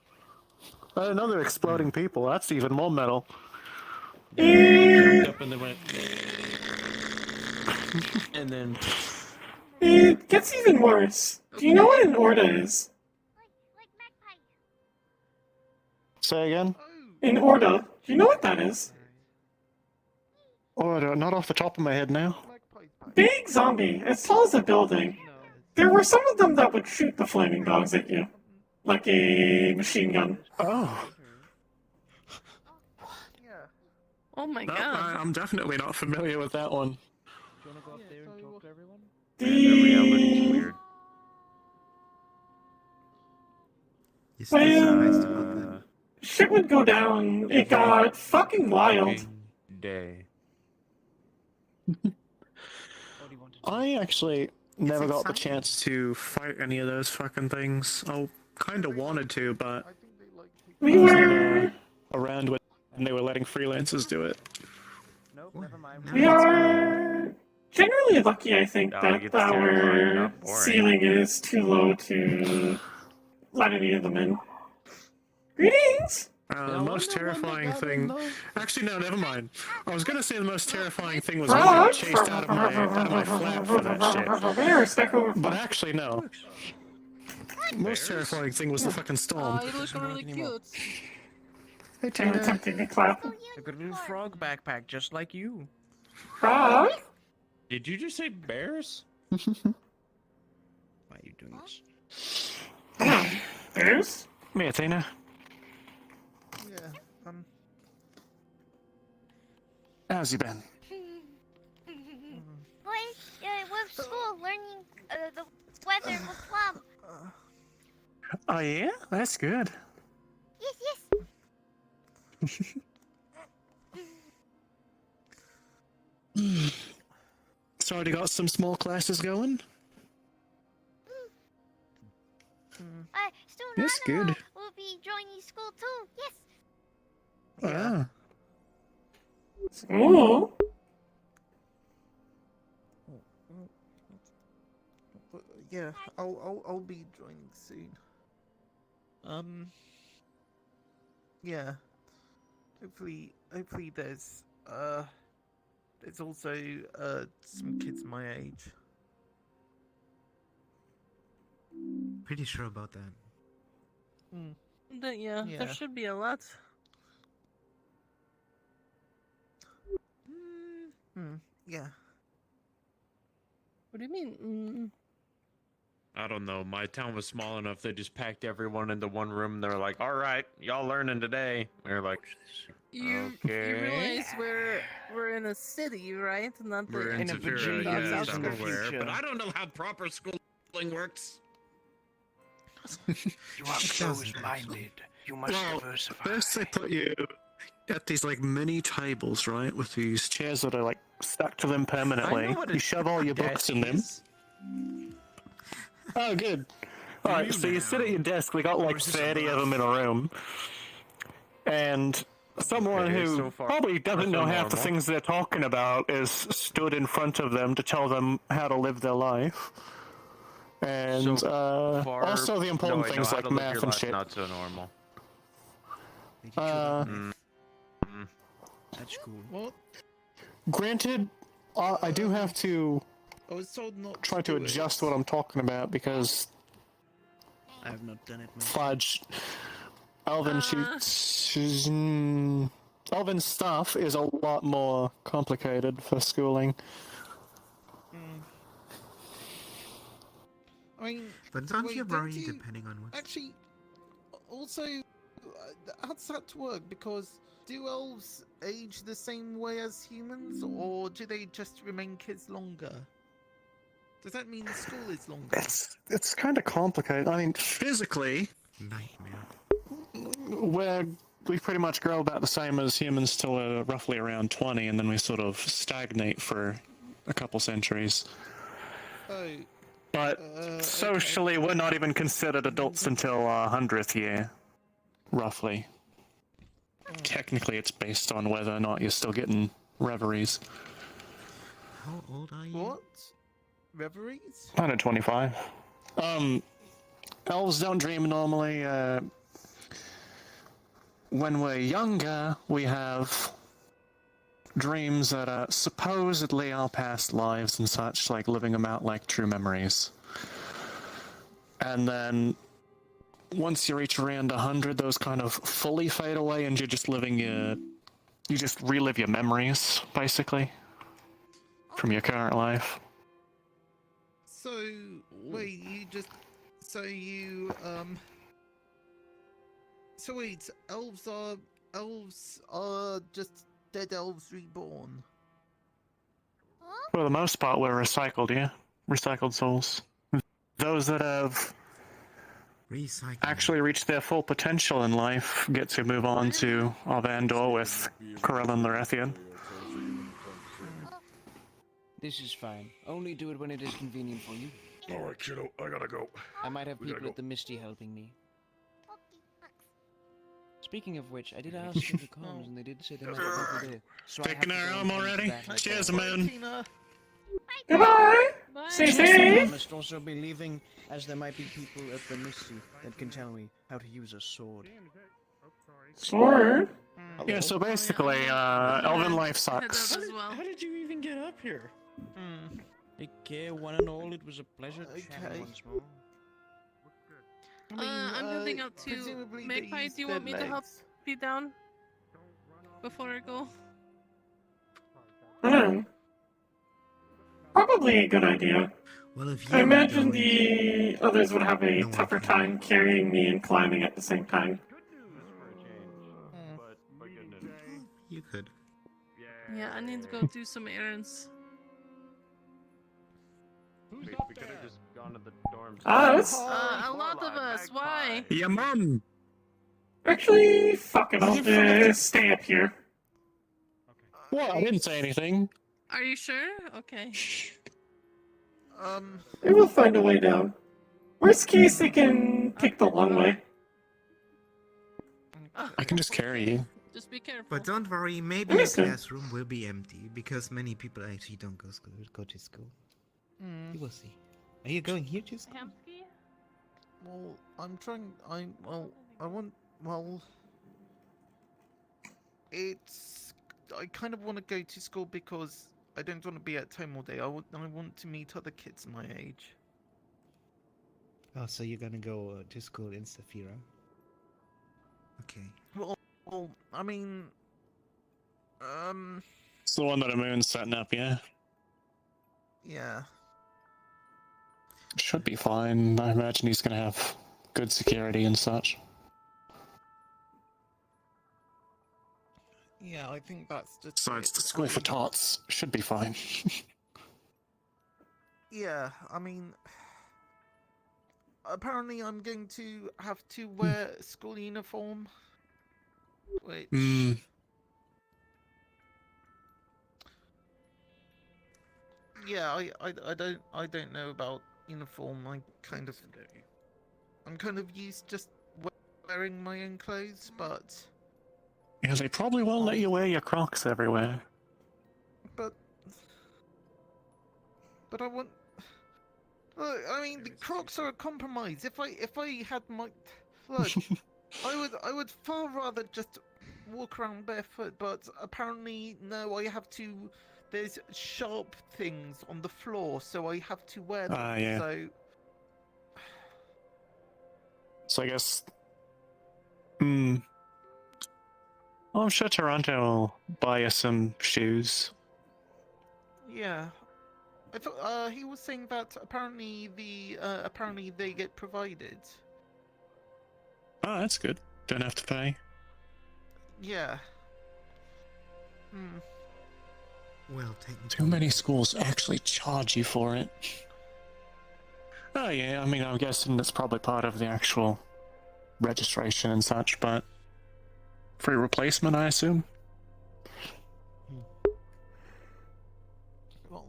I didn't know they're exploding people. That's even more metal. They jumped up and they went. And then. It gets even worse. Do you know what an orda is? Say again? An orda. Do you know what that is? Oh, not off the top of my head now. Big zombie, as tall as a building. There were some of them that would shoot the flaming dogs at you. Like a machine gun. Oh. Oh my No, god. I'm definitely not familiar with that one. Do you wanna go up there and talk to everyone? The reality's weird. You still surprised about that? Shit would go down. It got fucking wild. Day. I actually never got the chance to fight any of those fucking things. I kind of wanted to, but We were. around when they were letting freelancers do it. Nope, never mind. We are generally lucky, I think, Oh, that it's terrifying, our not boring. ceiling is too low to let any of them in. Greetings! The most terrifying thing. Actually, no, never mind. I was gonna say the most terrifying thing was Frog? getting chased out of my flat for that shit. Bear, stack over. But actually, no. Most terrifying thing was the fucking storm. Oh, you look really cute. Hey, I'm Tina. attempting to clap. I got a little frog backpack just like you. Frog? Did you just say bears? Why are you doing this? Bears? Me, Tina. Yeah, How's you been? We're school learning the weather with Plum. Oh yeah? That's good. Yes, yes. So already got some small classes going? Soon That's Anna good. will be joining school too. Yes. Ah. Ooh. yeah, I'll be joining soon. Yeah. Hopefully there's also some kids my age. Pretty sure about that. Yeah, Yeah. there should be a lot. Yeah. What do you mean? I don't know. My town was small enough. They just packed everyone into one room. They're like, "All right, y'all learning today." We were like, You "Okay." realize we're in a city, right? Not the, We're in Severa, Virginia, yes, South I'm Africa. aware, but I don't know how proper schooling works. You are closed-minded. You must diversify. First they put you at these like mini tables, right, with these chairs that are like stuck to them permanently. You shove all your books in them. Oh, good. Alright, so you sit at your desk, we got like 30 of them in a room. And someone Okay, who so far, probably doesn't know half the normal. things they're talking about is stood in front of them to tell them how to live their life. And Far- also the important no, wait, things no, how like to live math your and life, shit. Not so normal. That's cool. What? Granted, I do have to I was told not try to do it. adjust what I'm talking about because I have not done it myself. Fudge, Elvin Elvin stuff is a lot more complicated for schooling. I mean, But don't wait, you don't worry you- depending on what... Actually, also, how does that work? Because do elves age the same way as humans, or do they just remain kids longer? Does that mean the school is longer? It's kind of complicated. I mean, physically, Nightmare. we pretty much grow about the same as humans till roughly around 20, and then we sort of stagnate for a couple centuries. Oh. But socially, we're not even considered adults until our 100th year. roughly. Technically, it's based on whether or not you're still getting reveries. How old are you? What? Reveries? 125. Elves don't dream normally. When we're younger, we have dreams that are supposedly our past lives and such, like living them out like true memories. And then once you reach around 100, those kind of fully fade away, and you're just living you just relive your memories, basically, from your current life. So, wait, so wait, elves are just dead elves reborn. For the most part, we're recycled, yeah? Recycled souls. Those that have actually reached their full potential in life get to move on to Arvandor with Corell and Lorethian. This is fine. Only do it when it is convenient for you. Alright, kiddo, I gotta go. I might have We gotta people at go. the Misty helping me. Speaking of which, I did ask in the comms and they did say they might have people there. So Taking I have our to go home and already? back. Cheers, Moon. Goodbye! Stay safe. I must also be leaving, as there might be people at the Misty that can tell me how to use a sword. Sword? Yeah, so basically, Elven life sucks. How did you even get up here? Take care, one and all. It was a pleasure chatting once more. I'm heading out to presumably they Magpie. use Do you their want me to help legs. you down before I go? Probably a good idea. Well, if I you're imagine going- the others would have a tougher time carrying me and climbing at the same time. You could. Yeah, I need to go do some errands. We could have just gone to the dorms. Us? A lot of us. Why? Your mum! Actually, fuck it, I'll just stay up here. What? I didn't say anything. Are you sure? Okay. They will find a way down. Worst case, they can take the long way. I can just carry you. Just be careful. But don't worry, maybe your Understand. classroom will be empty because many people actually don't go to school. You will see. Are you going here to school? Well, I kind of want to go to school because I don't want to be at home all day. I want to meet other kids my age. Oh, so you're gonna go to school in Saphira? Okay. Well, I mean, It's the one that Moon's setting up, yeah? yeah. Should be fine. I imagine he's gonna have good security and such. Yeah, I think that's just. So it's the school for tots. Should be fine. Yeah, I mean, apparently I'm going to have to wear school uniform. Which. Yeah, I don't know about uniform. I'm kind of used just wearing my own clothes, but Yeah, they probably won't let you wear your Crocs everywhere. but I want. Look, I mean, the Crocs are a compromise. If I had my look, I would far rather just walk around barefoot. But apparently, no, I have to. There's sharp things on the floor, so I have to wear them. Yeah. So So I guess. Well, I'm sure Toronto will buy you some shoes. yeah, I thought he was saying that apparently they get provided. Oh, that's good. Don't have to pay. Yeah. Well, technically. Too many schools actually charge you for it. Oh yeah, I mean, I'm guessing that's probably part of the actual registration and such, but free replacement, I assume. Well,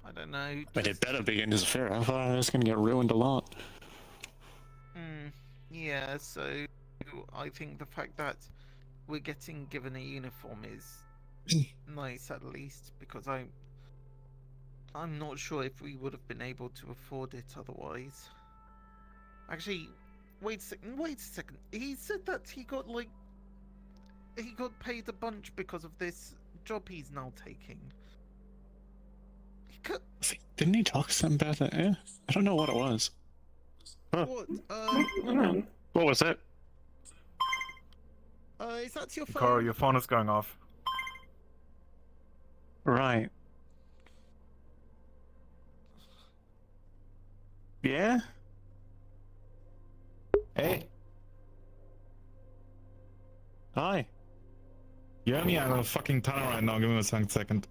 I don't know. But it better be in Zafira, otherwise it's gonna get ruined a lot. Yeah. Yeah, so I think the fact that we're getting given a uniform is nice at least, because I'm not sure if we would have been able to afford it otherwise. Actually, wait a second. He said that he got paid a bunch because of this job he's now taking. Didn't he talk something about that? Yeah. I don't know what it was. Huh. What? What was it? Is that your phone? Carl, your phone is going off. Right. Yeah? Hey, Hi. you have me on a fucking tunnel right now. Give me a second.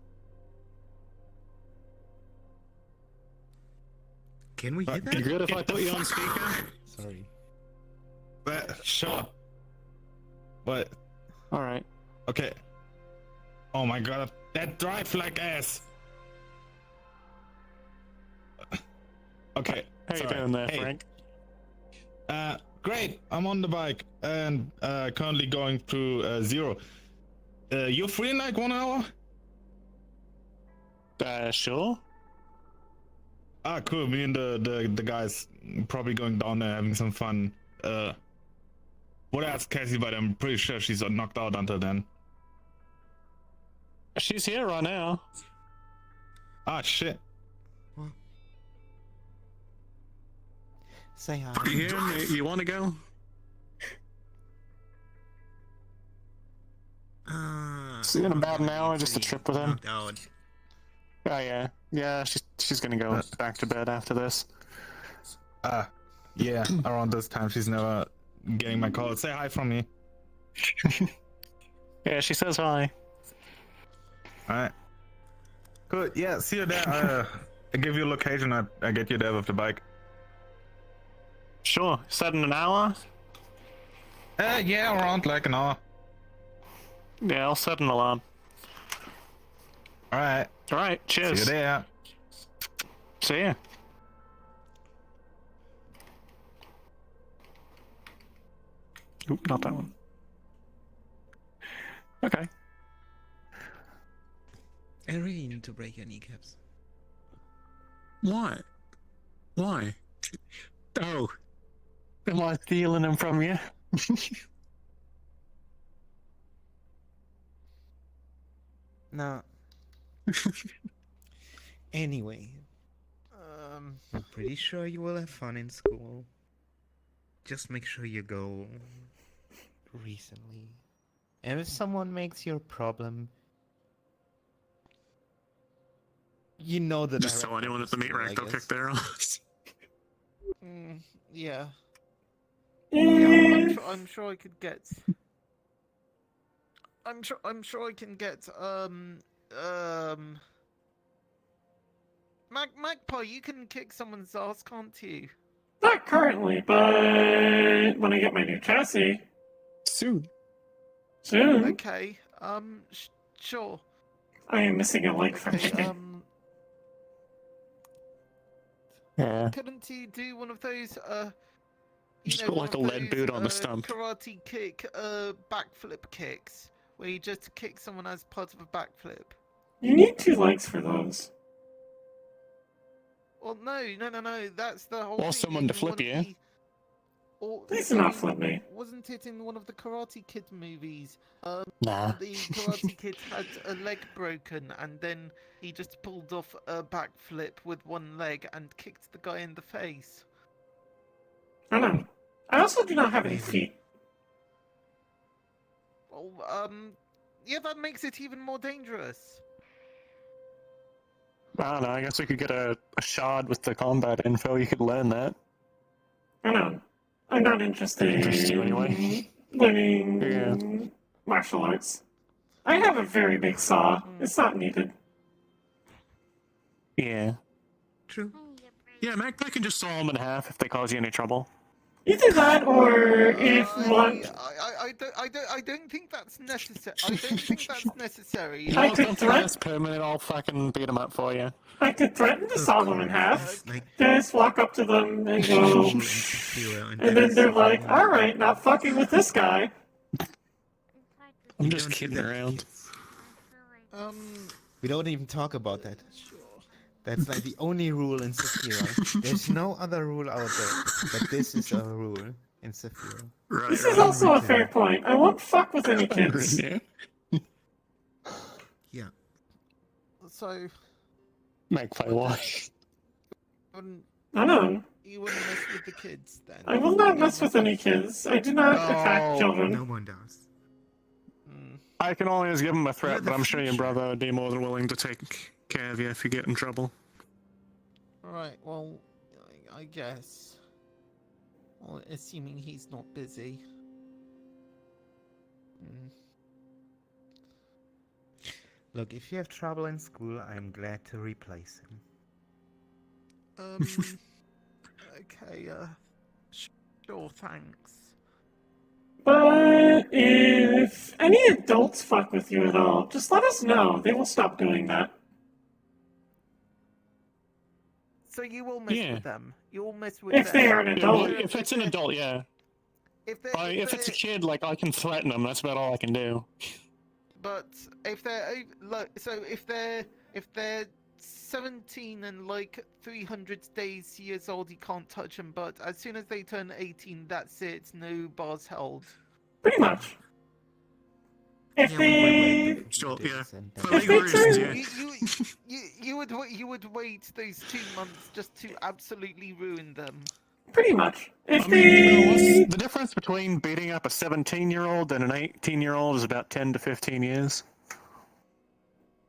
Can we hear that? You good if I put you on speaker? Sorry. Sure. But Alright. okay. Oh my god, that drive like ass. Okay. How you sorry. doing there, Hey. Frank? Great. I'm on the bike and currently going through 0. You're free in like 1 hour? Sure. Ah, cool. Me and the guys probably going down there having some fun. Would ask Cassie, but I'm pretty sure she's knocked out until then. She's here right now. Ah, shit. Say hi. You here? You want to go? See you in about an hour, just a trip with him. Oh, yeah. Yeah, she's gonna go back to bed after this. Yeah, around this time she's never getting my call. Say hi from me. Yeah, she says hi. Alright. Good, yeah, see you there. I give you a location, I get you there with the bike. Sure, set in an hour? Yeah, around like an hour. Yeah, I'll set an alarm. Alright. Alright, cheers. See you there. See ya. Oop, not that one. Okay. I really need to break your kneecaps. What? Why? Oh. Am I stealing them from you? No. Anyway. I'm pretty sure you will have fun in school. Just make sure you go recently. And if someone makes your problem, you know that. Just tell anyone at the meat rack they'll kick their ass. Yeah. Yeah, I'm sure I could get. I'm sure I can get. Magpie, you can kick someone's ass, can't you? Not currently, but when I get my new chassis. Soon. Soon? Okay, sure. I am missing a leg from Okay, it. Yeah. Couldn't you do one of those, Just put like a lead boot on the stump. Karate kick, backflip kicks, where you just kick someone as part of a backflip? You need 2 legs for those. Well, no, that's the whole Or thing. someone to in flip one of you. Please do not flip me. Wasn't it in one of the Karate Kid movies? Nah. The Karate Kid had a leg broken, and then he just pulled off a backflip with one leg and kicked the guy in the face. I know. I also do not have any feet. Well, yeah, that makes it even more dangerous. I don't know, I guess we could get a shard with the combat info, you could learn that. I know. I'm not interested you anyway. in learning martial arts. I have a very big saw. It's not needed. Yeah. True. Yeah, Magpie can just saw them in half if they cause you any trouble. Either that, or if you want, I don't think that's necessary. I don't think that's necessary. You want something less permanent, I'll fucking beat him up for you. I could threaten to saw them in half. Just walk up to them and go, and then they're like, "Alright, not fucking with this guy." I'm just kidding around. We don't even talk about that. That's like the only rule in Sephiroth. There's no other rule out there, but this is a rule in Sephiroth. This is also a fair point. I won't fuck with any kids. Yeah. So. Magpie, why? I know. You wouldn't mess with the kids then. I will not mess with any kids. I do not attack children. No one does. I can only give him a threat, but I'm sure your brother would be more than willing to take care of you if you get in trouble. Alright, well, I guess. Well, assuming he's not busy. Look, if you have trouble in school, I'm glad to replace him. Okay, sure, thanks. But if any adults fuck with you at all, just let us know. They will stop doing that. So you will mess with them. You will mess with If them. they are an adult. If it's an adult, yeah. If it's a kid, like, I can threaten them. That's about all I can do. But if they're if they're 17 and like 300 years old, you can't touch them. But as soon as they turn 18, that's it. No bars held. Pretty much. If they, Sure, yeah. if they turn, You would wait those 2 months just to absolutely ruin them. Pretty much. If I mean, what's the difference between beating up a 17-year-old and an 18-year-old is about 10 to 15 years.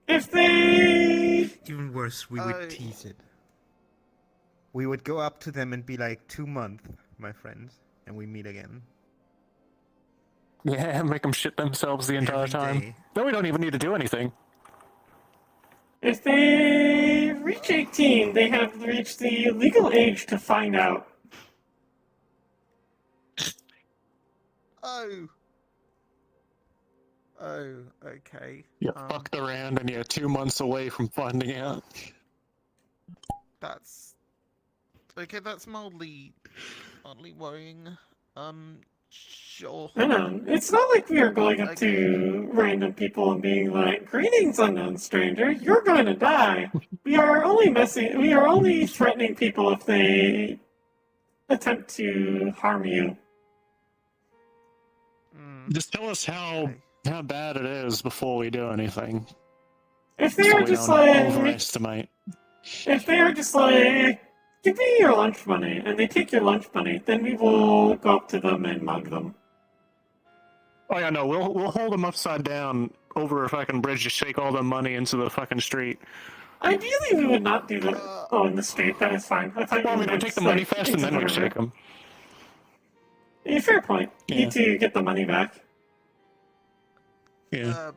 If they... Even worse, we would tease it. We would go up to them and be like, 2 months, my friend, and we meet again. Yeah, make them shit themselves the entire time. Then we don't even need to do anything. If they reach 18, they have reached the legal age to find out. Oh, okay. You fucked around and you're 2 months away from finding out. That's okay. That's mildly worrying. Sure. I know. It's not like we are going up to random people and being like, "Greetings, unknown stranger. You're going to die." We are only threatening people if they attempt to harm you. Just tell us how bad it is before we do anything. If they So are we just don't like, overestimate. if they are just like, "Give me your lunch money," and they take your lunch money, then we will go up to them and mug them. Oh yeah, no, we'll hold them upside down over a fucking bridge to shake all the money into the fucking street. Ideally, we would not do that. Oh, in the street, that is fine. I thought Well, you we meant, don't take the money like, first and into then the we river. shake them. Yeah, fair point. Yeah. Need to get the money back. Yeah.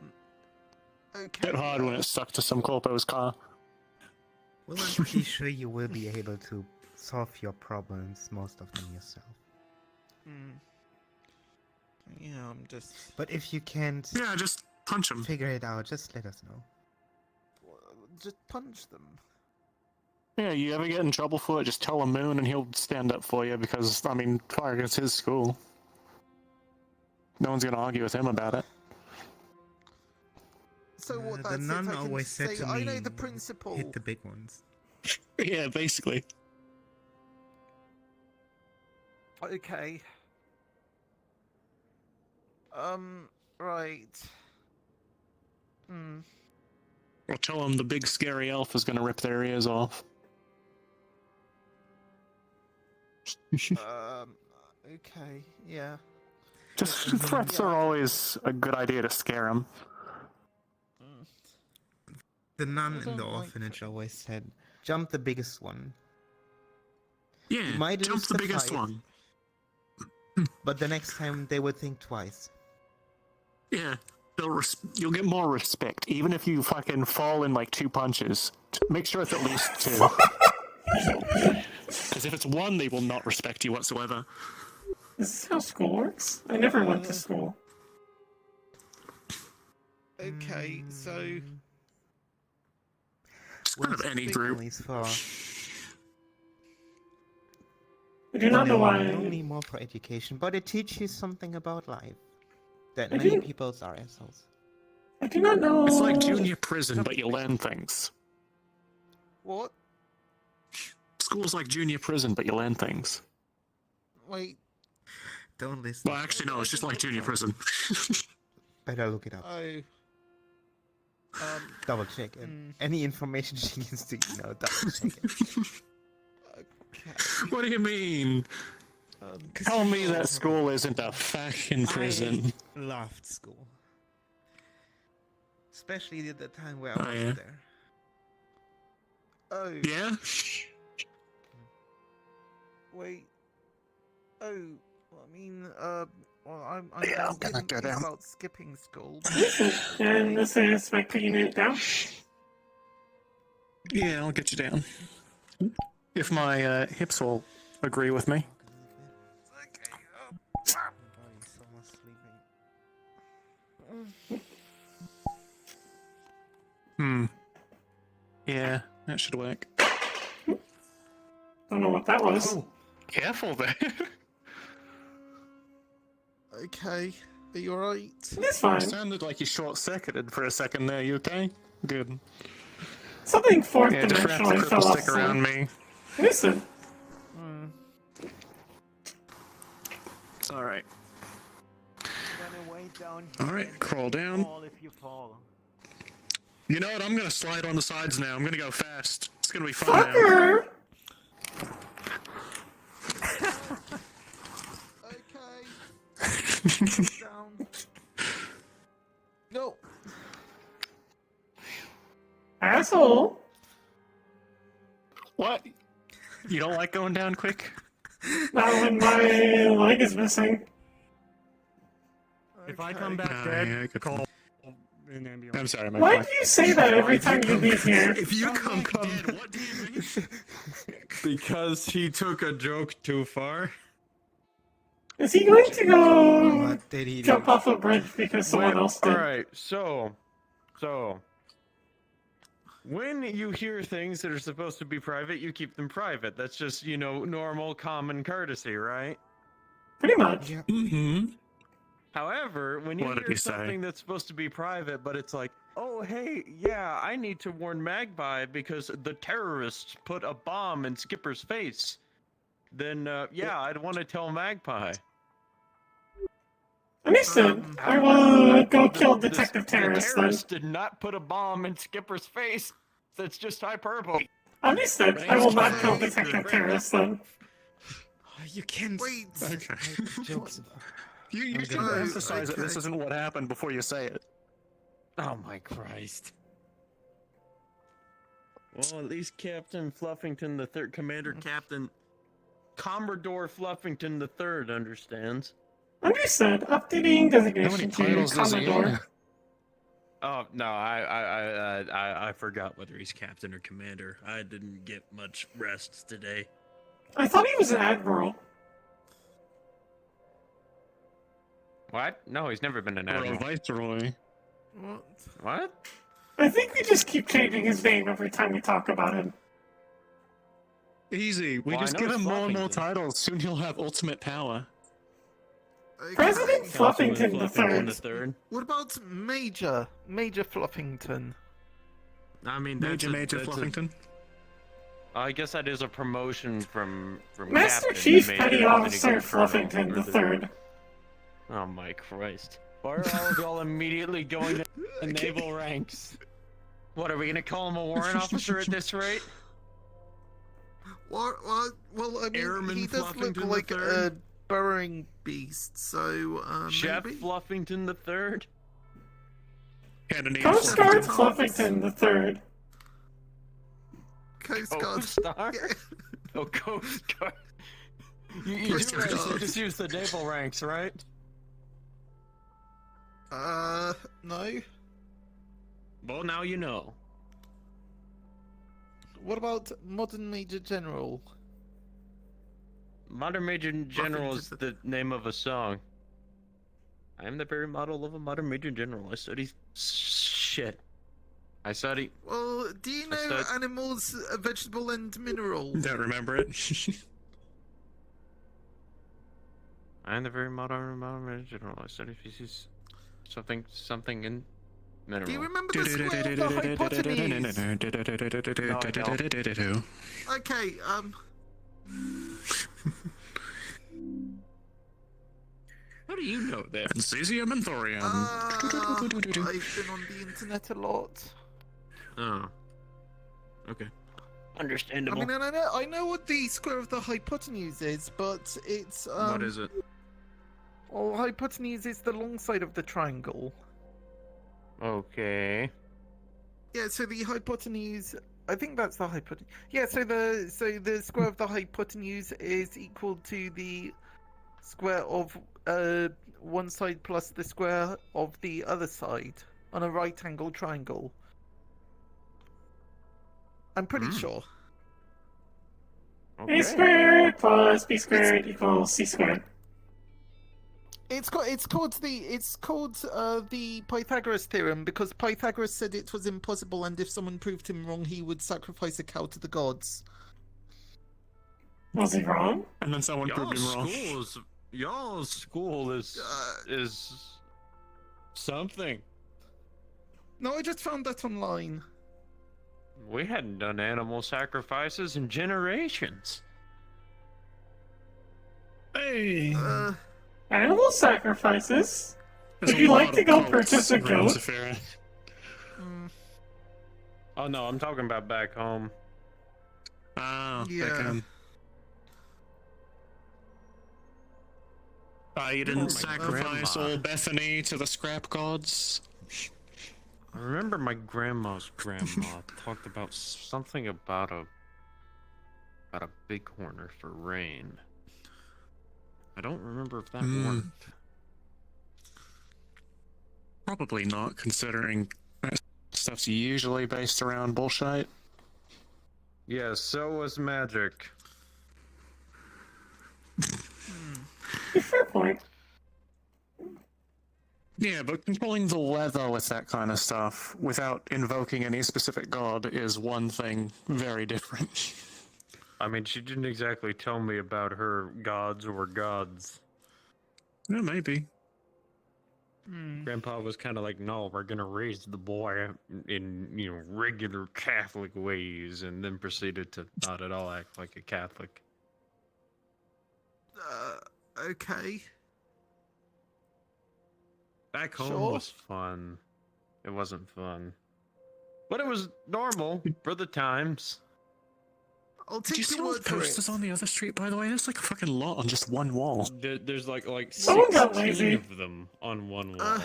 Okay. Bit hard when it's stuck to some corpo's car. Well, I'm pretty sure you will be able to solve your problems, most of them yourself. Yeah, I'm just. But if you can't just punch him. Figure it out, just let us know. Just punch them. Yeah, you ever get in trouble for it, just tell a Moon and he'll stand up for you because, I mean, fire against his school. No one's gonna argue with him about it. So what? The That's it, nun I can always said say, to I me, know the principal. hit the big ones. Yeah, basically. Okay. Right. Or tell them the big scary elf is gonna rip their ears off. Okay, yeah. Just threats are always a good idea to scare them. The nun in the orphanage always said, jump the biggest one. Yeah, You might jump lose the the biggest fight. one. But the next time they would think twice. Yeah, you'll get more respect, even if you fucking fall in like 2 punches. Make sure it's at least 2. Because if it's 1, they will not respect you whatsoever. Is this how school works? I never went to school. Okay, so Just kind of any group. I do not know why. Only more for education, but it teaches you something about life. That I many didn't- people are assholes. I do not know. It's like junior prison, but you learn things. what? School's like junior prison, but you learn things. Wait. Don't listen. Well, actually, no, it's just like junior prison. Better look it up. Oh. Double check it. Any information she needs to know, double check it. What do you mean? Tell me that school isn't a fucking prison. I loved school. Especially at the time where I was yeah. there. Oh. Yeah? Wait. Oh. Well, I mean, well, I'm Yeah, I'm gonna didn't go think down. about skipping school. And this is my unit down. Yeah, I'll get you down. If my hips will agree with me. Yeah, that should work. Don't know what that was. Oh, careful there. Okay, are you alright? It's fine. You sounded like you short-circuited for a second there. You okay? Good. Something fourth Yeah, just wrap the dimensionally cripple fell off. stick around me. Listen. All right. Wait down All right, crawl down. Fall if you fall. You know what? I'm gonna slide on the sides now. I'm gonna go fast. It's gonna be fun now. Fucker! Down. No. Asshole. What? You don't like going down quick? Not when my leg is missing. If I come back Oh, dead, yeah, good call point. an ambulance. I'm sorry, my Why friend. do you say that every time you leave here? If you come dead, what do you mean? because he took a joke too far. Is he going to go What did he do? jump off a bridge because someone else did? Alright, so when you hear things that are supposed to be private, you keep them private. That's just, you know, normal common courtesy, right? Pretty much. Mm-hmm. However, when you What did hear he say? something that's supposed to be private, but it's like, oh, hey, yeah, I need to warn Magpie because the terrorists put a bomb in Skipper's face, then, yeah, I'd want to tell Magpie. Understood. I will go kill Detective The Terrorist then. terrorists did not put a bomb in Skipper's face. That's just hyperbole. Understood. I will not kill Detective Terrorist then. You can't. Wait. Okay. Jokes. You should gonna- emphasize that this okay. isn't what happened before you say it. Oh my Christ. Well, at least Captain Fluffington the Third, Commander Captain Commodore Fluffington the Third understands. Understood. Updating designation to titles does he Commodore. have? Oh no, I forgot whether he's captain or commander. I didn't get much rest today. I thought he was an admiral. What? No, he's never been an Or a admiral. viceroy. What? What? I think we just keep changing his name every time we talk about him. Easy. We Well, I just know give it's him more and more Fluffington. titles. Soon he'll have ultimate power. President Councilman Fluffington the Fluffington the Third. Third. What about Major Fluffington? I mean, Major that's a- Fluffington. I guess that is a promotion from Master captain to Chief major, Petty and then you Officer go colonel, Fluffington or the Third. Oh my Christ! Why are all of y'all immediately going to the naval ranks? What are we gonna call him a warrant officer at this rate? What? Well, I mean, Airman he does look Fluffington the like a Third? burrowing beast, so Chef maybe. Fluffington the Third. Had a name Coast for Guard it. Fluffington the Third. Coast Guard. Coast Star. Oh, Coast Guard. You Coast do realize Guard. you just use the naval ranks, right? No. Well, now you know. What about Modern Major General? Modern Major General is the name of a song. I am the very model of a modern Major General. I study shit. I study. Well, do you know animals, vegetable, and mineral? Don't remember it. I am the very modern Major General. I study species. Something in mineral. Do you remember the square of the hypotenuse? No, I don't. Okay, How do you know that? Cesium and thorium. I've been on the internet a lot. Oh. Okay. Understandable. I mean, I know what the square of the hypotenuse is, but it's What is it? Well, hypotenuse is the long side of the triangle. Okay. Yeah, so the hypotenuse, I think that's the hypotenuse. Yeah, so the square of the hypotenuse is equal to the square of one side plus the square of the other side on a right angle triangle. I'm pretty sure. A squared plus b squared equals c squared. It's called the Pythagoras theorem because Pythagoras said it was impossible, and if someone proved him wrong, he would sacrifice a cow to the gods. Was he wrong? And then someone proved him wrong. Y'all's school is something. No, I just found that online. We hadn't done animal sacrifices in generations. Hey. Animal sacrifices? Would you like to go purchase a goat? Oh no, I'm talking about back home. Oh, Yeah. back home. You didn't sacrifice old Bethany to the scrap gods? I remember my grandma's grandma talked about something about a bighorner for rain. I don't remember if that worked. Probably not, considering that stuff's usually based around bullshit. Yeah, so was magic. Fair point. Yeah, but controlling the weather with that kind of stuff without invoking any specific god is one thing very different. I mean, she didn't exactly tell me about her gods or gods. Yeah, maybe. Grandpa was kind of like, no, we're gonna raise the boy in, regular Catholic ways, and then proceeded to not at all act like a Catholic. Okay. Back home Sure. was fun. It wasn't fun. But it was normal for the times. I'll Did you take see your all word the for posters it. on the other street, by the way? There's like a fucking lot on just one wall. There's like Someone got 16 lazy. of them on one wall.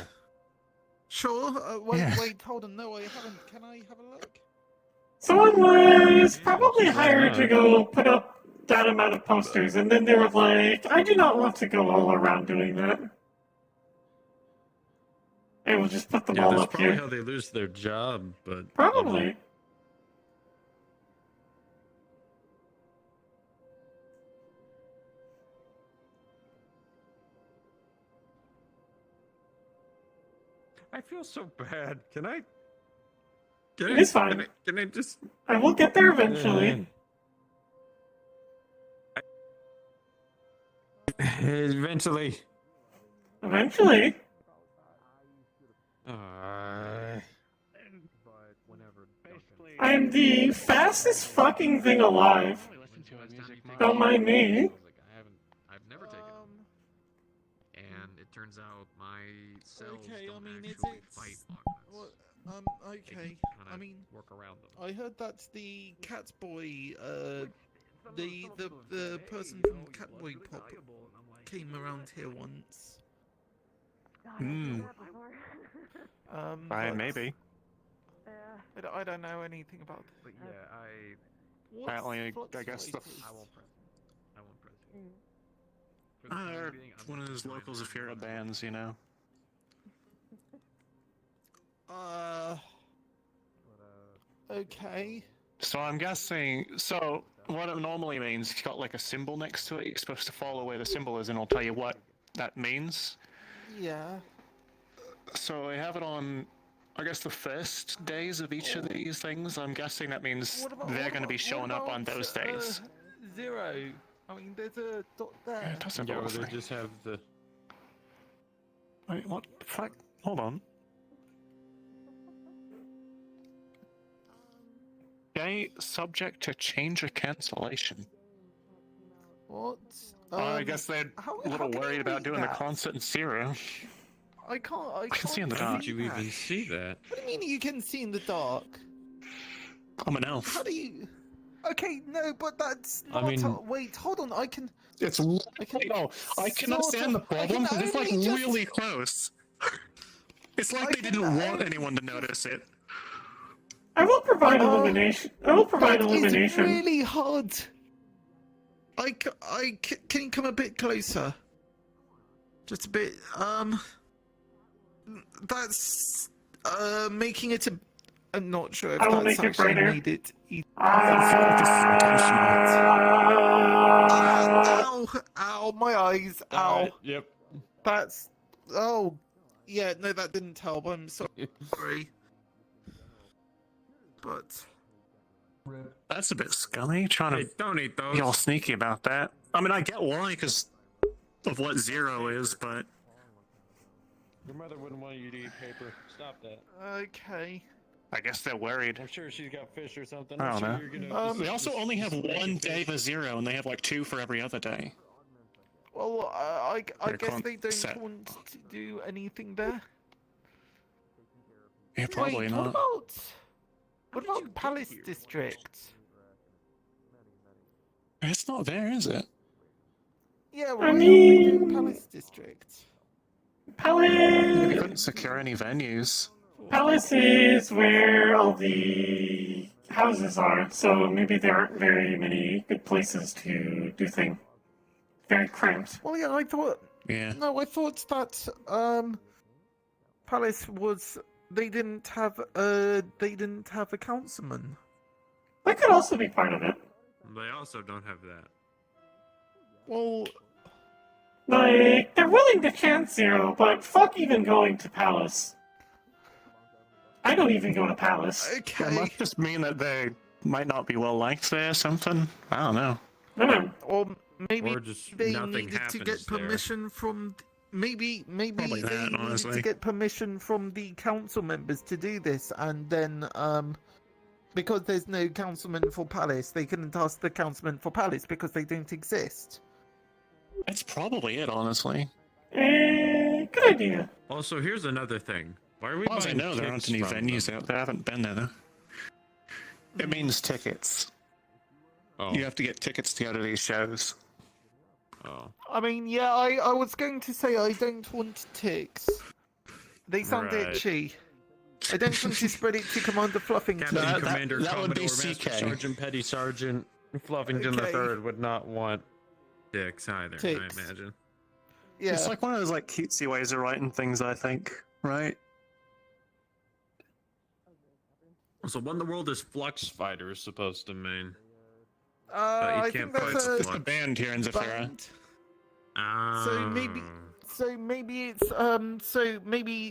Sure. Wait, Yeah. wait, hold on. No, I haven't. Can I have a look? Someone was probably hired to go put up that amount of posters, and then they were like, I do not want to go all around doing that. I will just put them Yeah, all that's up probably here. how they lose their job, but... Probably. I feel so bad. Can I... It's fine. Can I just... I will get there eventually. Eventually. Eventually. I am the fastest fucking thing alive. Don't mind me. I've never taken them. And it turns out my cells don't actually fight magnets. Okay. Kinda I mean, work around them. I heard that the Catboy, the person from Catboy Pop came around here once. Brian, maybe. I don't know anything about it. But yeah, Apparently, I guess the... I won't press it. I won't press it. For the Or time being, I'm one of those just local trying to Zafira bands, you know? Okay. So I'm guessing... So, what it normally means, it's got like a symbol next to it. You're supposed to follow where the symbol is, and it'll tell you what that means. Yeah. So I have it on, I guess, the first days of each of these things. I'm guessing that means they're going to be showing up on those days. 0. I mean, there's a dot there. It doesn't Yeah, go or they through. just have the. Wait, what the fuck? Hold on. Okay, subject to change or cancellation. What? I guess they're a little worried about doing the concert in 0. I can't can see in the see dark. Did you even see that? What do you mean you can see in the dark? I'm an elf. How do you? Okay, no, but that's I not. mean- Wait, hold on. I can. It's no, I can sort understand the of- I problem can because it's like only just- really close. It's like I they didn't can want anyone to notice it. I will provide illumination. I will provide That is illumination. really hard. Can you come a bit closer? Just a bit. That's making it a. I'm not sure if I will that's make it actually brighter. made it. Ow! Ow! My eyes! Ow! Alright, yep. That's. Oh, yeah. No, that didn't help. I'm sorry. But. That's a bit scummy. Trying Hey, to don't eat those. be all sneaky about that. I mean, I get why, because of what 0 is, but Your mother wouldn't want you to eat paper. Stop that. Okay. I guess they're worried. I'm sure she's got fish or something. I I'm don't sure know. you're gonna They also only have one day for 0, and they have like 2 for every other day. Well, I They're guess they don't set. want to do anything there. Yeah, probably Wait, not. What about Palace District? It's not there, is it? Yeah, I why mean- don't we do Palace District? They couldn't secure any venues. Palace is where all the houses are, so maybe there aren't very many good places to do things. Very cramped. Well, yeah, I thought. Yeah. No, I thought that Palace was. They didn't have a councilman. That could also be part of it. They also don't have that. Well, Like, they're willing to chance 0, but fuck even going to Palace. I don't even go to Palace. Okay. It must just mean that they might not be well liked there or something. I don't know. Or maybe Or just they nothing needed to happens get there. permission from. Maybe Probably they that, needed honestly. to get permission from the council members to do this, and then because there's no councilman for Palace, they couldn't ask the councilman for Palace because they don't exist. That's probably it, honestly. Good idea. Also, here's another thing. Why are we As far as I buying know, there aren't tickets any from venues them? out there. I haven't been there, though. It means tickets. Oh. You have to get tickets to go to these shows. Oh. I mean, yeah, I was going to say I don't want ticks. They sound Right. itchy. I don't want to spread it to Commander Fluffington. Captain Commander that would Commodore be Master CK. Sergeant Petty Sergeant Fluffington Okay. III would not want dicks either, Ticks. I imagine. Yeah. It's like one of those like cutesy ways of writing things, I think. Right? So what in the world is Flux Fighter supposed to mean? you I can't think that's fight a It's a band here in Zafira. band. Ah. So maybe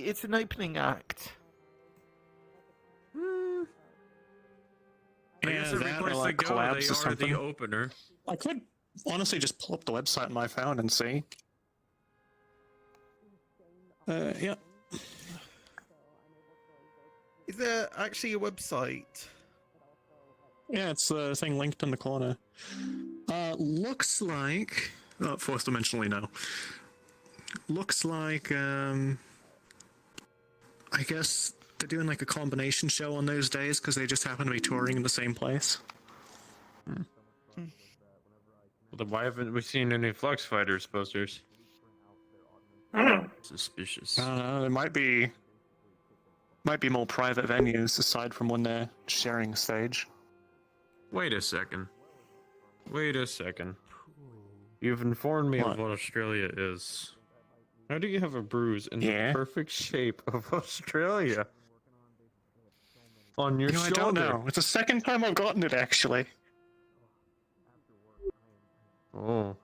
it's an opening act. I guess every that or, place like, they go, collabs they or are something. the opener. I could honestly just pull up the website on my phone and see. Yeah. Is there actually a website? Yeah, it's the thing linked in the corner. Looks like... fourth dimensionally, no. Looks like, I guess they're doing like a combination show on those days because they just happen to be touring in the same place. Well, then why haven't we seen any Flux Fighters posters? Suspicious. I don't know, there might be more private venues aside from when they're sharing a stage. Wait a second. Wait a second. You've informed me What? of what Australia is. How do you have a bruise in Yeah. the perfect shape of Australia? On your You know, I shoulder. don't know. It's the second time I've gotten it, actually. Oh.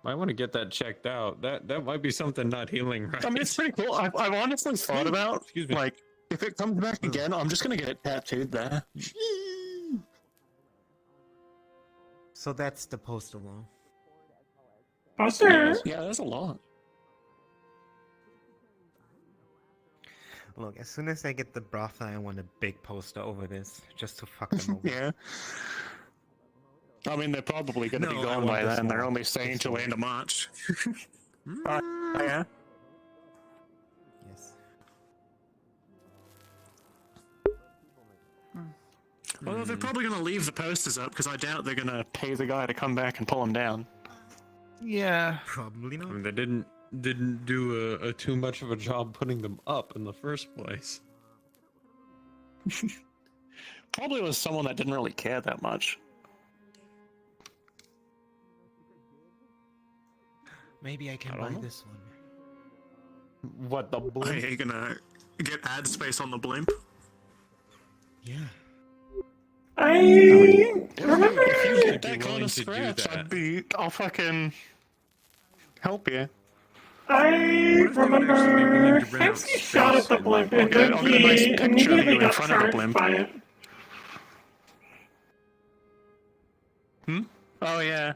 Might want to get that checked out. That might be something not healing right. I mean, it's pretty cool. I've honestly thought about, Excuse me. like, if it comes back again, I'm just gonna get it tattooed there. So that's the poster wall. Poster. Yeah, there's a lot. Look, as soon as I get the brothel, I want a big poster over this, just to fuck them over. Yeah. I mean, they're probably going to No, be I gone want by this then. They're one. only staying This till the one. end of March. Yeah. Yes. Well, they're probably going to leave the posters up because I doubt they're going to pay the guy to come back and pull them down. Yeah. Probably not. I mean, they didn't do a too much of a job putting them up in the first place. Probably was someone that didn't really care that much. Maybe I can I buy don't know. this one. What, the blimp? Are you going to get ad space on the blimp? Yeah. Remember? If you get I'd be that kind willing of to do scratch, that. I'll fucking help you. I remember Hemsky shot at the blimp and then I'll get a nice he picture of immediately you in got front of the charged blimp. by it. Oh, yeah.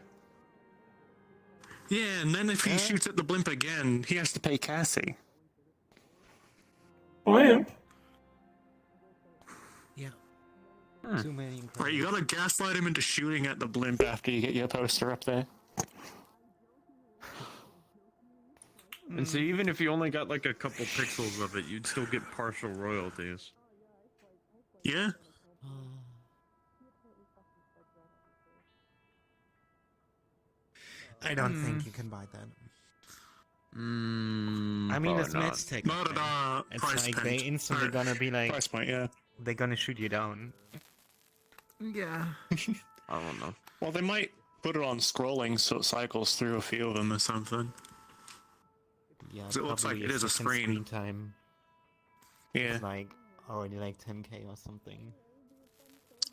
Yeah, and then if he shoots at the blimp again, he has to pay Cassie. Blimp? Yeah. Hmm. Too many. Right, you gotta gaslight him into shooting at the blimp after you get your poster up there. And so even if you only got like a couple pixels of it, you'd still get partial royalties. Yeah? I don't think you can buy that. I mean, Probably it's not. Mets Tech. Not at man. It's price like point. they instantly Or gonna be like, price point, yeah. they're gonna shoot you down. Yeah. I don't know. Well, they might put it on scrolling so it cycles through a few of them or something. Yeah, 'Cause it looks like probably it is a second screen. time. Yeah. It's like already like 10K or something.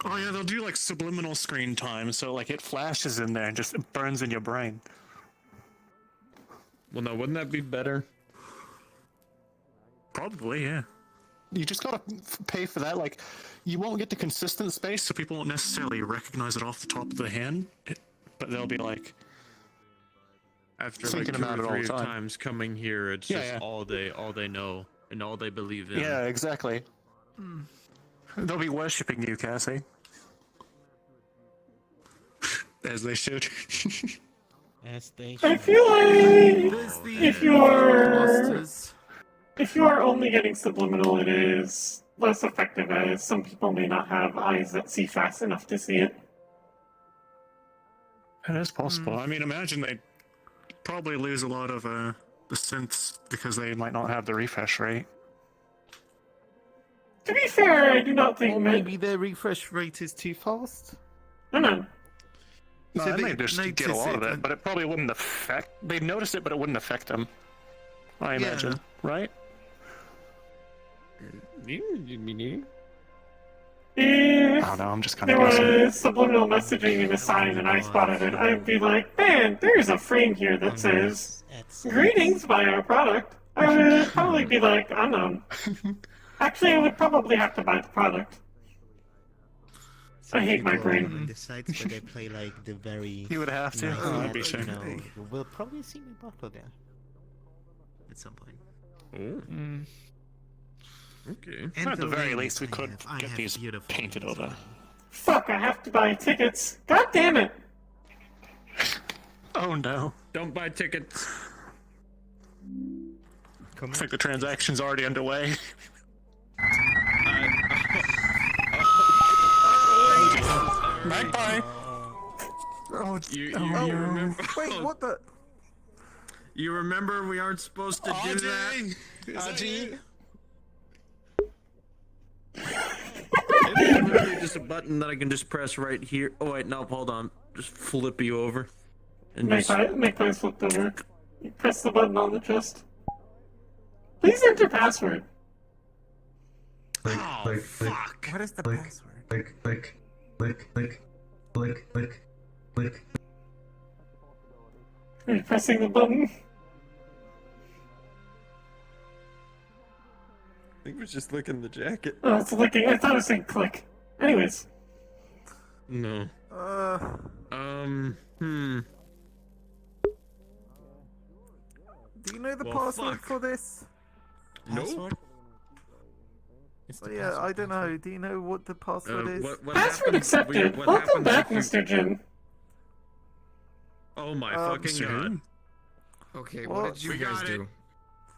Oh yeah, they'll do like subliminal screen time, so like it flashes in there and just burns in your brain. Well, no, wouldn't that be better? Probably, yeah. You just gotta pay for that. Like, you won't get the consistent space, so people won't necessarily recognize it off the top of the hand. But they'll be like, After thinking like two about or it all the three time. times coming here, it's Yeah, just yeah. all they know and all they believe in. yeah, exactly. They'll be worshipping you, Cassie. As they should. As they I should. feel like There's the if you are only getting subliminal, it is less effective as some people may not have eyes that see fast enough to see it. It is possible. I mean, imagine they probably lose a lot of the synths because they might not have the refresh rate. To be fair, I do not think Or that... maybe their refresh rate is too fast. No. No, So they they may just get a notice lot of it it, and- but it probably wouldn't affect. They'd notice it, but it wouldn't affect them. I imagine, right? If I don't know. I'm just kind there of guessing. was subliminal messaging in a sign and I spotted it, I'd be like, man, there's a frame here that says, greetings, buy our product. I would probably be like, unknown. Actually, I would probably have to buy the product. I hate my brain. On the sites where they play like the very. You would have to. nice Oh, that'd be ads, shame. you know, we'll probably see my bottle there. At some point. Okay. And At the very ladies least, we I could have- I get have these beautiful painted ladies. over. Fuck, I have to buy tickets. God damn it. Oh no. Don't buy tickets. I think the transaction's already underway. Magpie! Oh, you remember? Wait, what the? You remember we aren't supposed to do that? Aji? It's literally just a button that I can just press right here. Oh wait, no, hold on. Just flip you over. And just... Make mine flipped over. You press the button on the chest. Please enter password. Oh, fuck. What is the password? Are you pressing the button? I think we're just licking the jacket. Oh, it's looking. I thought it was saying click. Anyways. No. Do you know the Well, password fuck. for this? Nope. Well, yeah, I don't know. Do you know what the password is? What Password happens- accepted. what Welcome happens back, if you- Mr. Jin. Oh my Um, fucking god. Okay, Well, what did you we guys got do?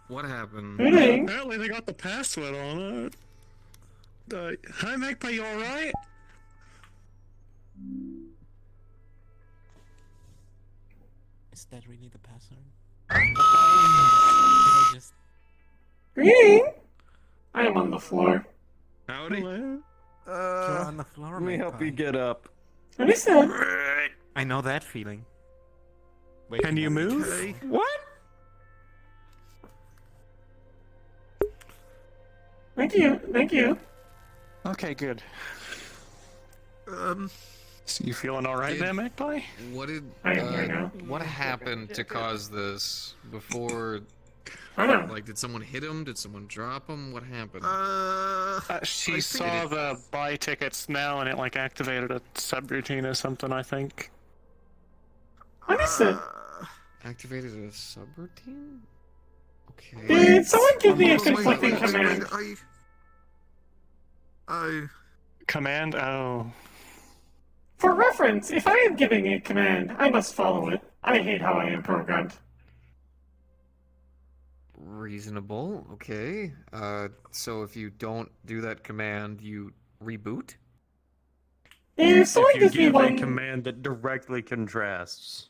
What happened? Apparently they got the password on it. Hi Magpie, you alright? Is that really the password? Greeting! I am on the floor. Howdy. You're on the floor, Let me help you Magpie. get up. What is that? I know that feeling. Can you move? Okay. What? Thank you. Thank you. Okay, good. So you feeling alright Did- there, Magpie? What did I am here now. what happened to cause this before? I don't know. Like, did someone hit him? Did someone drop him? What happened? She saw the buy tickets now and it like activated a subroutine or something, I think. What is it? Activated a subroutine? Okay. Did someone give me a Wait, wait, conflicting wait, wait, command? Oh. Command? Oh. For reference, if I am giving a command, I must follow it. I hate how I am programmed. Reasonable. Okay. So if you don't do that command, you reboot? If someone If you gives me give a one, command that directly contrasts.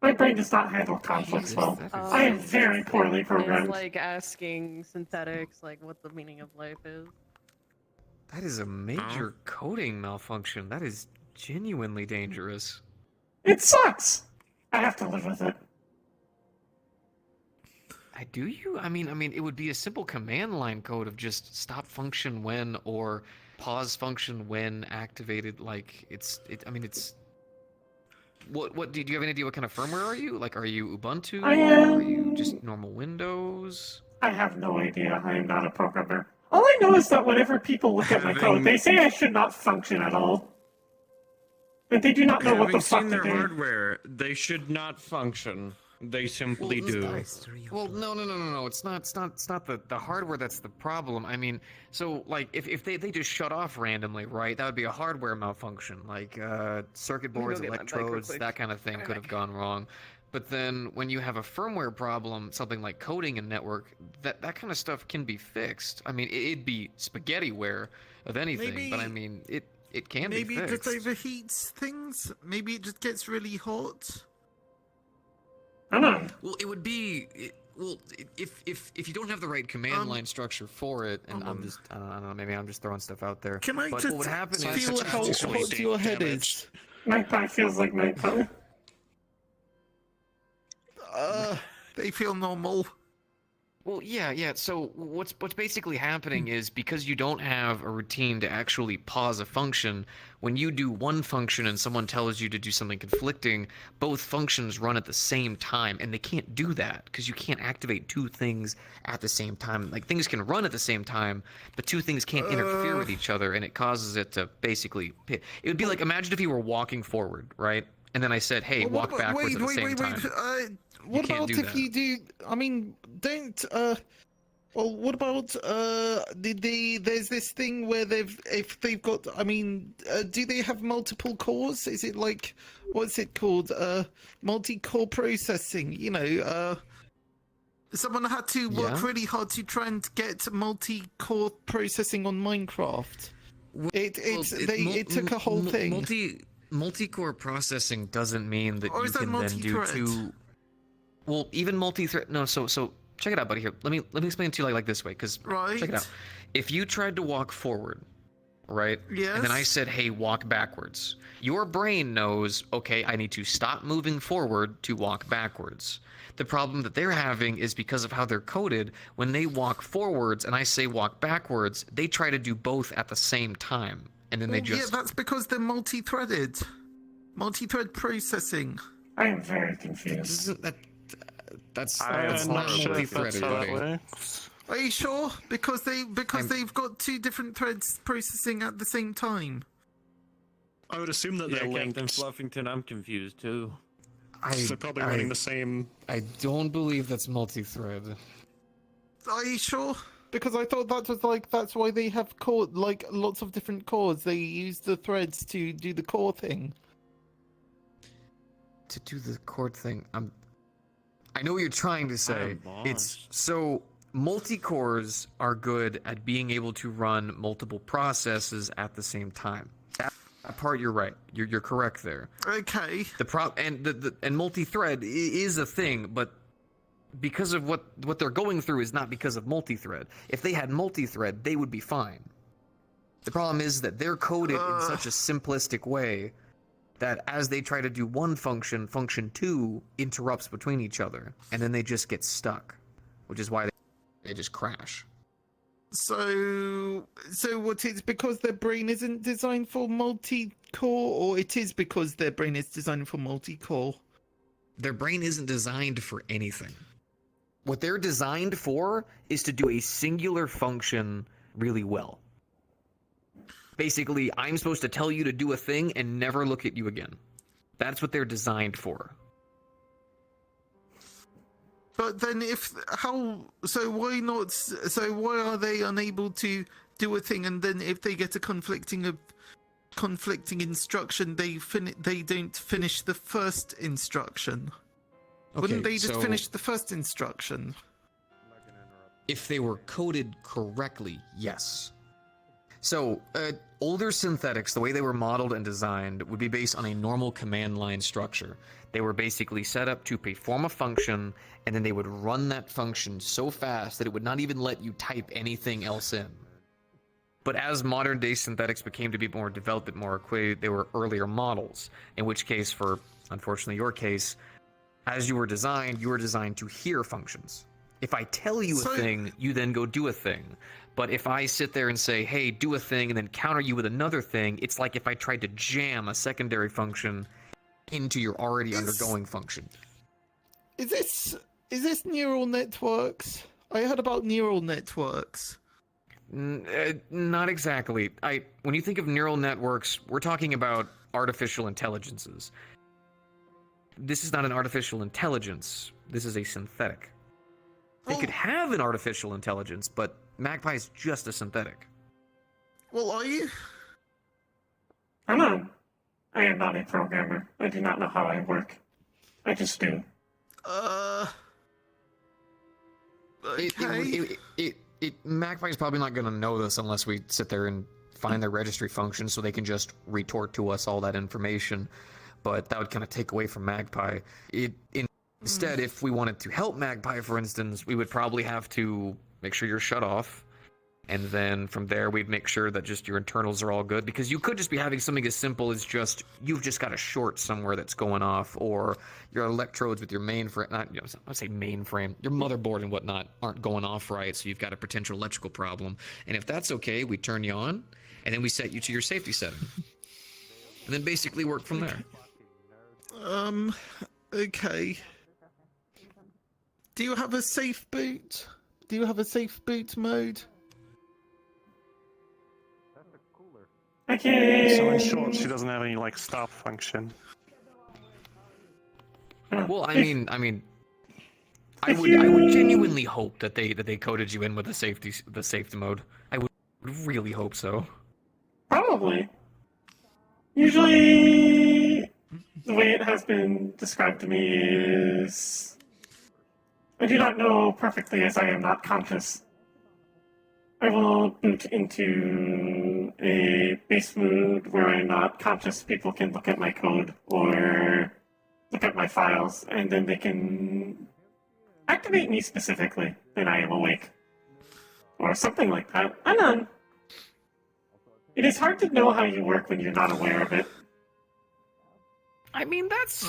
my brain does not handle conflicts well. I am very poorly It's programmed. like asking synthetics, like what the meaning of life is. That is a major coding malfunction. That is genuinely dangerous. It sucks. I have to live with it. Do you? I mean, it would be a simple command line code of just stop function when or pause function when activated. Like it's. What do you have any idea what kind of firmware are you? Like, are you Ubuntu? I am- Are you just normal Windows? I have no idea. I am not a programmer. All I know is that whenever people look at my code, they say I should not function at all. But they do not know what the Having fuck seen to their do. hardware, they should not function. They simply do. Well, no. It's not the hardware that's the problem. I mean, so like if they just shut off randomly, right? That would be a hardware malfunction. Like circuit Let me go boards, get my bike real electrodes, quick. that kind of thing could have gone wrong. But then when you have a firmware problem, something like coding and network, that kind of stuff can be fixed. I mean, it'd be spaghettiware of anything, but I mean, it can be Maybe it fixed. just overheats things? Maybe it just gets really hot? I don't know. Well, it would be. If you don't have the right command line structure for it, and I'm just I don't know, maybe I'm just throwing stuff out there. Can I but just what would happen feel is how hot your head is? Magpie feels like Magpie. They feel normal. Well, yeah. So what's basically happening is because you don't have a routine to actually pause a function, when you do one function and someone tells you to do something conflicting, both functions run at the same time, and they can't do that because you can't activate two things at the same time. Like things can run at the same time, but two things can't interfere with each other, and it causes it to basically. It would be like imagine if you were walking forward, right? And then I said, "Hey, Well, walk backwards at the same time." What can't about do if that. you do? I mean, don't. Well, what about there's this thing where if they've got. I mean, do they have multiple cores? Is it like what's it called? Multi-core processing. You know. Someone had to work Yeah. really hard to try and get multi-core processing on Minecraft. It took a whole thing. Multi-core processing doesn't mean that Or you is that can then do multi-thread? two. Well, even multi-thread. No, so check it out, buddy. Here, let me explain it to you like this way, because Right. check it out. If you tried to walk forward, right? Yes. And then I said, "Hey, walk backwards." Your brain knows, okay, I need to stop moving forward to walk backwards. The problem that they're having is because of how they're coded. When they walk forwards and I say walk backwards, they try to do both at the same time, and then they Well, just yeah, that's because they're multi-threaded. Multi-thread processing. I am very confused. That's I'm not not sure if multi-threaded, that's how that buddy. works. Are you sure? Because they've got two different threads processing at the same time. I would assume that Yeah, they're linked. Captain Fluffington, I'm confused too. They're probably running the same. I don't believe that's multi-thread. Are you sure? Because I thought that was like that's why they have core like lots of different cores. They use the threads to do the core thing. To do the chord thing, I know what you're trying to say. It's so multi-cores are good at being able to run multiple processes at the same time. That part you're right. You're correct there. Okay. And multi-thread is a thing, but because of what they're going through is not because of multi-thread. If they had multi-thread, they would be fine. The problem is that they're coded in such a simplistic way that as they try to do one function, function 2 interrupts between each other, and then they just get stuck, which is why they just crash. So what? It's because their brain isn't designed for multi-core, or it is because their brain is designed for multi-core? Their brain isn't designed for anything. What they're designed for is to do a singular function really well. Basically, I'm supposed to tell you to do a thing and never look at you again. That's what they're designed for. But then so why are they unable to do a thing, and then if they get a conflicting instruction, they don't finish the first instruction? Wouldn't they just finish the first instruction? If they were coded correctly, yes. So, older synthetics, the way they were modeled and designed, would be based on a normal command line structure. They were basically set up to perform a function, and then they would run that function so fast that it would not even let you type anything else in. But as modern day synthetics became to be more developed and more equated, they were earlier models, in which case, for unfortunately your case, as you were designed to hear functions. If I tell you a thing, you then go do a thing. But if I sit there and say, hey, do a thing, and then counter you with another thing, it's like if I tried to jam a secondary function into your already undergoing function. Is this neural networks? I heard about neural networks. Not exactly. When you think of neural networks, we're talking about artificial intelligences. This is not an artificial intelligence. This is a synthetic. They could have an artificial intelligence, but Magpie is just a synthetic. Well, are you? I am not a programmer. I do not know how I work. I just do. Okay. Magpie's probably not going to know this unless we sit there and find their registry function so they can just retort to us all that information. But that would kind of take away from Magpie. Instead, if we wanted to help Magpie, for instance, we would probably have to make sure you're shut off. And then from there, we'd make sure that just your internals are all good. Because you could just be having something as simple as you've just got a short somewhere that's going off. Or your electrodes with your mainframe, I'd say mainframe, your motherboard and whatnot aren't going off right. So you've got a potential electrical problem. And if that's okay, we turn you on. And then we set you to your safety setting. And then basically work from there. Okay. Do you have a safe boot? Do you have a safe boot mode? Okay. So in short, she doesn't have any stop function. Well, I would genuinely hope that they coded you in with the safety mode. I would really hope so. Probably. Usually, the way it has been described to me is, I do not know perfectly as I am not conscious. I will boot into a base mode where I'm not conscious. People can look at my code or look at my files, and then they can activate me specifically, and I am awake. Or something like that. I don't know. It is hard to know how you work when you're not aware of it. I mean, that's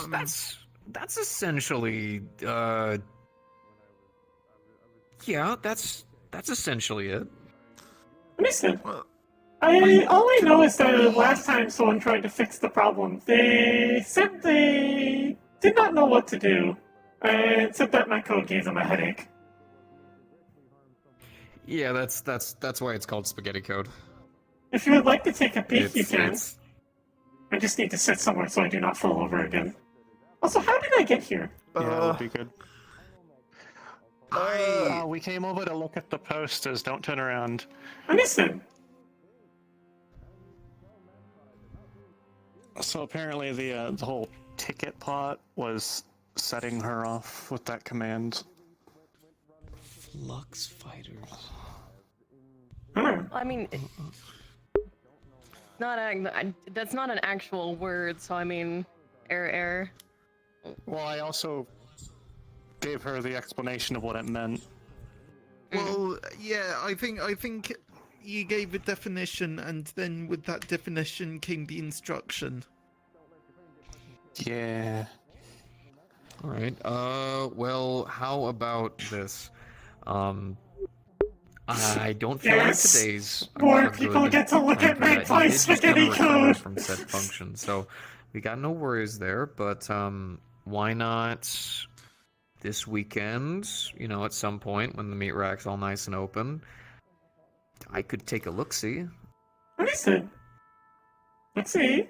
essentially, yeah, that's essentially it. Listen, I all I know is that last time someone tried to fix the problem, they said they did not know what to do. Except that my code gave them a headache. Yeah, that's why it's called spaghetti code. If you would like to take a peek, you It's- can. it's- I just need to sit somewhere so I do not fall over again. Also, how did I get here? Yeah, that would be good. I we came over to look at the posters. Don't turn around. Understood. So apparently the whole ticket plot was setting her off with that command. Flux fighters. I mean, that's not an actual word, so I mean, error. Well, I also gave her the explanation of what it meant. Well, yeah, I think you gave a definition, and then with that definition came the instruction. Yeah. All right. Well, how about this? I don't feel Yes! like today's More a people good get to look time at for that. You Magpie did just spaghetti kinda recover code! from said function, so we got no worries there. But why not this weekend? You know, at some point when the meat rack's all nice and open, I could take a look. See. Understood. Let's see.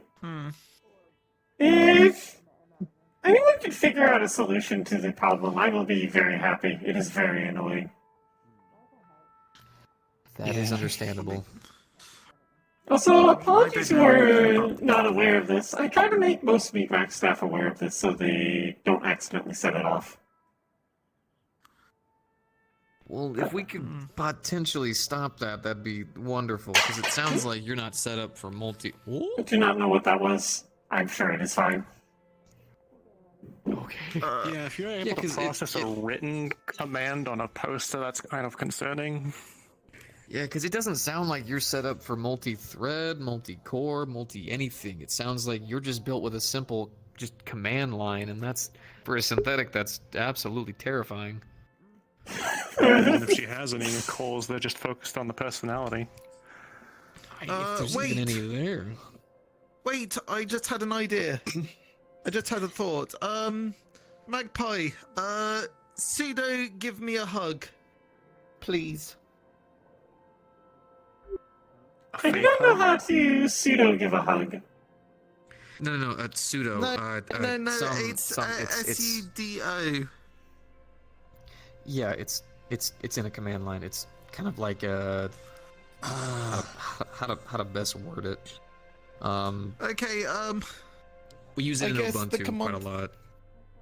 If anyone can figure out a solution to the problem, I will be very happy. It is very annoying. That is understandable. Also, apologies who are not aware of this. I try to make most meat rack staff aware of this so they don't accidentally set it off. Well, if we could potentially stop that, that'd be wonderful. Because it sounds like you're not set up for multi. I do not know what that was. I'm sure it is fine. Okay. Yeah, if you're able to process a written command on a poster, that's kind of concerning. Yeah, because it doesn't sound like you're set up for multi-thread, multi-core, multi-anything. It sounds like you're just built with a simple, just command line, and that's, for a synthetic, that's absolutely terrifying. And if she has any calls, they're just focused on the personality. If there's wait. even any there. Wait, I just had an idea. I just had a thought. Magpie, pseudo, give me a hug, please. I do not know how to pseudo give a hug. No, pseudo. No, it's S-U-D-O. Yeah, it's in a command line. It's kind of like a how to best word it. Okay, we use it I in guess the Ubuntu quite a command- lot.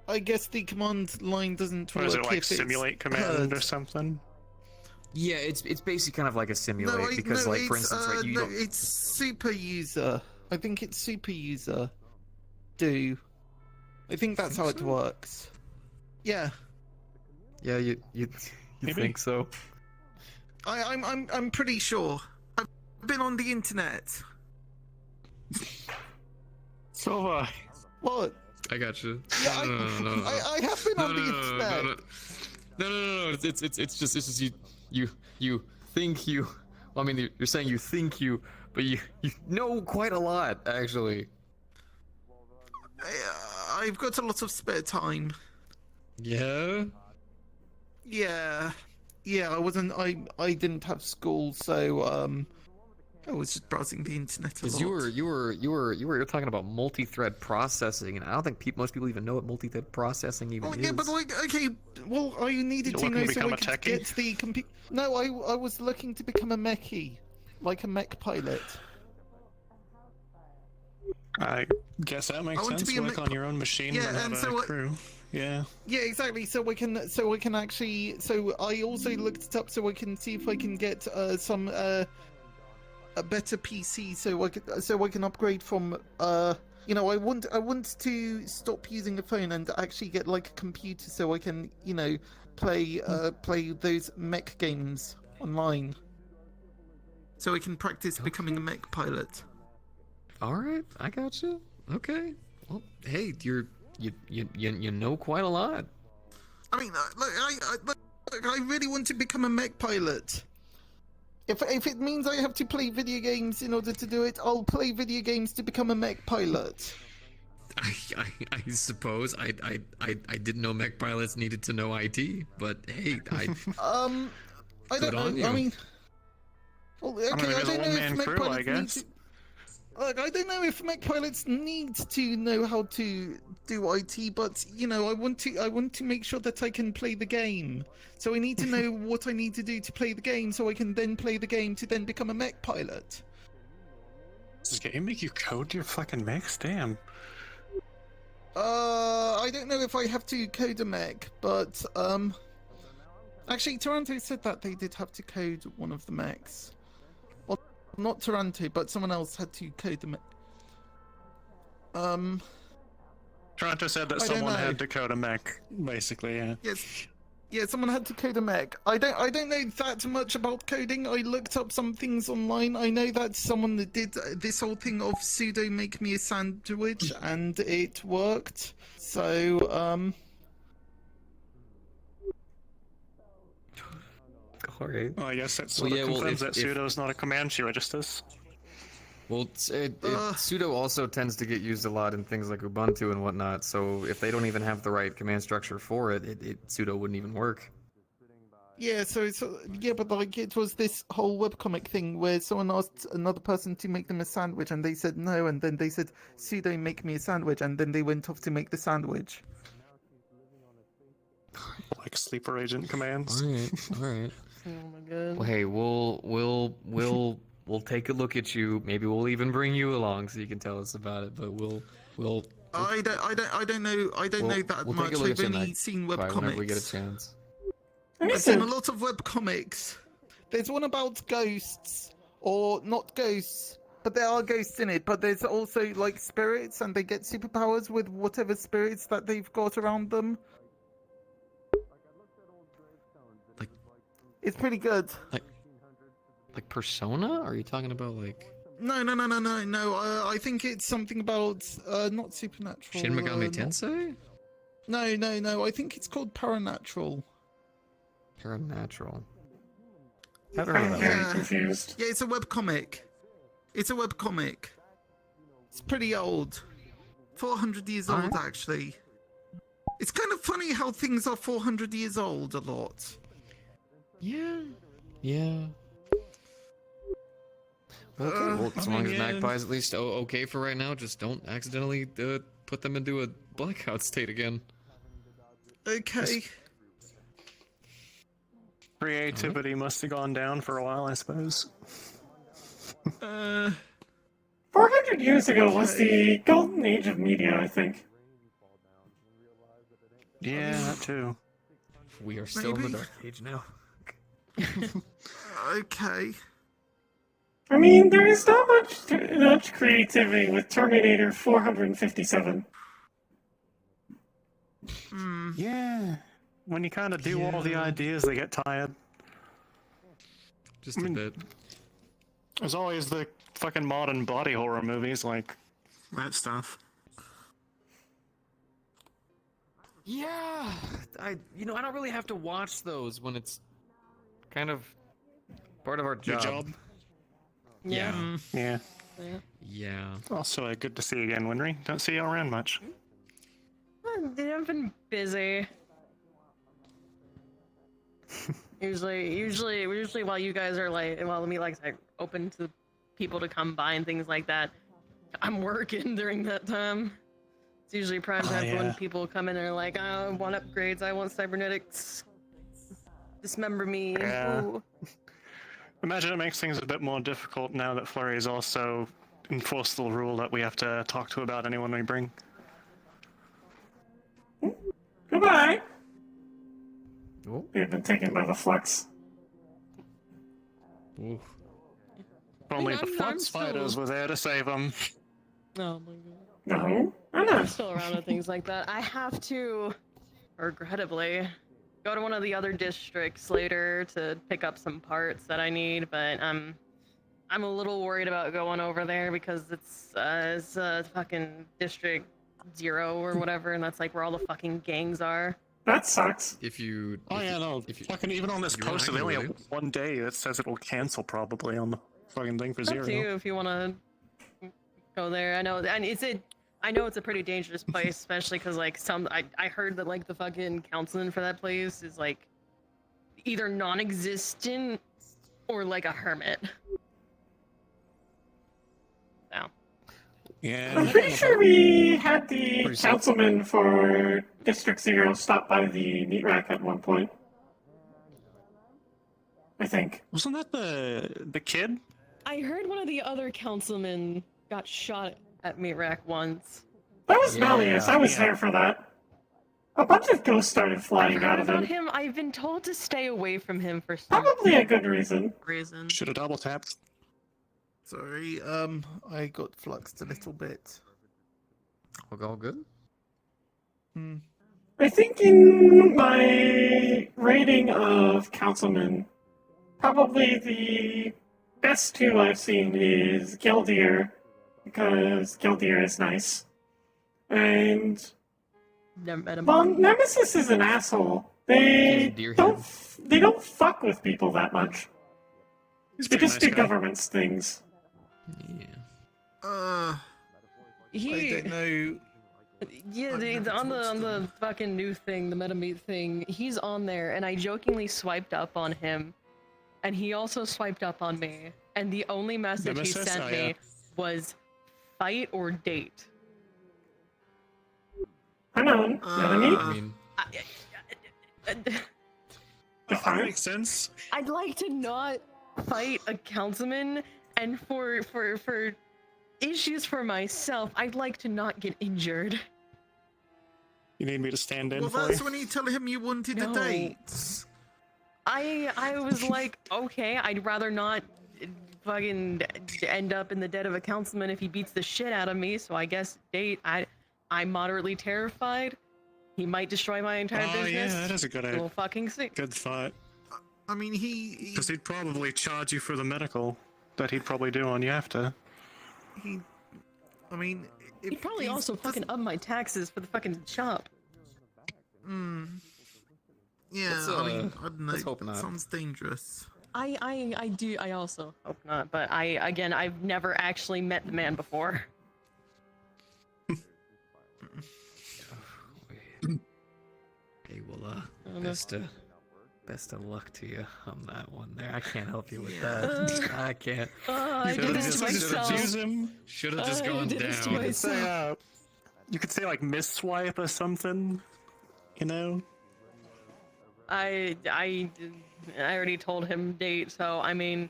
I guess the command line doesn't Or work is it like if it's simulate command heard. or something? Yeah, it's basically kind of like a simulate because, like, for instance, right, you don't. It's super user. I think it's super user. Do. I think that's how it works. Yeah. Yeah, you Maybe. think so? I'm pretty sure. I've been on the internet. So have I. What? I got you. Yeah, No. I have been on the internet. No. It's just you think you. Well, I mean, you're saying you think you, but you know quite a lot actually. I've got a lot of spare time. Yeah. Yeah. I wasn't. I didn't have school, so I was just browsing the internet a Because lot. you were talking about multi-thread processing, and I don't think most people even know what multi-thread processing even is. Yeah, but like, okay, well, I needed You're to know looking to so become I a could techie? get the computer. No, I was looking to become a mechie, like a mech pilot. I guess that makes I want to sense. be a Work mech- on your own machine Yeah, and have and a so I- crew. Yeah. Yeah, exactly. So I can actually. So I also looked it up so I can see if I can get some a better PC so I can upgrade from you know, I want to stop using a phone and actually get like a computer so I can, you know, play those mech games online. So I can practice becoming a mech pilot. All right, I got you. Okay. Well, hey, you know quite a lot. I mean, I really want to become a mech pilot. If it means I have to play video games in order to do it, I'll play video games to become a mech pilot. I suppose I didn't know mech pilots needed to know IT, but hey, I don't Good know. on you. I mean, well, okay, mean, I it's a don't know if one-man mech crew, I pilots need guess. to. Like, I don't know if mech pilots need to know how to do IT, but you know, I want to make sure that I can play the game. So I need to know what I need to do to play the game, so I can then play the game to then become a mech pilot. Does this game make you code your fucking mechs? Damn. I don't know if I have to code a mech, but actually, Toronto said that they did have to code one of the mechs. Well, not Toronto, but someone else had to code the mech. Toronto said that I don't someone know. had to code a mech, basically, yeah. Yes. Yeah, someone had to code a mech. I don't know that much about coding. I looked up some things online. I know that someone that did this whole thing of sudo make me a sandwich, and it worked. So, Alright. Well, I guess that Well, sort yeah, of well, confirms if- that sudo is not a command she registers. Well, sudo also tends to get used a lot in things like Ubuntu and whatnot. So if they don't even have the right command structure for it, sudo wouldn't even work. yeah, so it's yeah, but like it was this whole webcomic thing where someone asked another person to make them a sandwich, and they said no, and then they said sudo make me a sandwich, and then they went off to make the sandwich. Like sleeper agent commands. Alright. Oh my god. Well, hey, we'll take a look at you. Maybe we'll even bring you along so you can tell us about it. But we'll I don't know that we'll much. take a look I've at only Mag- seen Magpie whenever we get a webcomics. chance. I've seen a lot of webcomics. There's one about ghosts, or not ghosts, but there are ghosts in it. But there's also like spirits, and they get superpowers with whatever spirits that they've got around them. Like- it's pretty good. Like Persona? Are you talking about like No. I think it's something about not supernatural. Shin Megami not- Tensei? No. I think it's called Paranatural. Paranatural. Yeah. confused. Yeah, it's a webcomic. It's pretty old. 400 years old, actually. It's kind of funny how things are 400 years old a lot. Yeah. Well, okay. Well, as I long mean, as yeah. Magpie's at least okay for right now, just don't accidentally put them into a blackout state again. Okay. Creativity must have gone down for a while, I suppose. 400 years ago was the golden age of media, I think. Yeah, that too. We are still in the Maybe. dark age now. Okay. I mean, there is not much creativity with Terminator 457. Yeah. When you kind of do all the ideas, they get tired. Just a bit. There's always the fucking modern body horror movies, like that stuff. Yeah, I don't really have to watch those when it's kind of part of our Your job. job? Yeah. Yeah. Yeah. Also, good to see you again, Winry. Don't see you around much. I've been busy. usually while you guys are while me open to people to come by and things like that, I'm working during that time. It's usually prime time for when people come in and are like, I want upgrades, I want cybernetics, dismember me. Yeah. Ooh. Imagine it makes things a bit more difficult now that Flurry has also enforced the rule that we have to talk to about anyone we bring. Goodbye! Oh. We've been taken by the Flux. Oof. If only I'm the Flux still- fighters were there to save them. Oh my god. No, I'm I'm not. still around with things like that. I have to, regrettably, go to one of the other districts later to pick up some parts that I need, but I'm a little worried about going over there because it's fucking District 0 or whatever, and that's like where all the fucking gangs are. That sucks. If you. Oh yeah, no. Fucking even on this you're poster, they only angry have with one day that says it will cancel probably on the fucking thing for It's up Zero. to you if you want to go there. I know, and I know it's a pretty dangerous place, especially because like I heard that like the fucking councilman for that place is like either non-existent or like a hermit. So. Yeah. I'm pretty sure we had the councilman for District 0 stop by the meat rack at one point. I think. Wasn't that the kid? I heard one of the other councilmen got shot at meat rack once. That was Malleus. I was there for that. A bunch of ghosts started flying out of About him. him, I've been told to stay away from him for some Probably a good reason. Should have double tapped. Sorry, I got fluxed a little bit. All good? I think in my rating of councilmen, probably the best two I've seen is Gildir, because Gildir is nice. And never met him. well, Nemesis is an asshole. They don't fuck with people that much. They just do government's things. I don't know. Yeah, on the fucking new thing, the MetaMeet thing, he's on there, and I jokingly swiped up on him, and he also swiped up on me, and the only message he sent me was fight or date. Hang on, MetaMeet? I mean, that makes sense. I'd like to not fight a councilman, and for issues for myself, I'd like to not get injured. You need me to stand in Well, for that's you? when you tell him you wanted a date. I was like, okay, I'd rather not fucking end up in the debt of a councilman if he beats the shit out of me, so I guess date. I'm moderately terrified. He might destroy my entire business. Yeah, that is a good idea. We'll fucking see. Good thought. I mean, Because he'd probably charge you for the medical that he'd probably do on you after. I mean, He'd probably also fucking up my taxes for the fucking shop. Yeah, I mean, I don't know. let's hope not. Sounds dangerous. I also hope not, but I've never actually met the man before. Okay, well, best of luck to you on that one there. I can't help you with that. I can't. I did this to myself. Should have just gone did this to down. myself. You could say like miss swipe or something, you know? I already told him date, so I mean,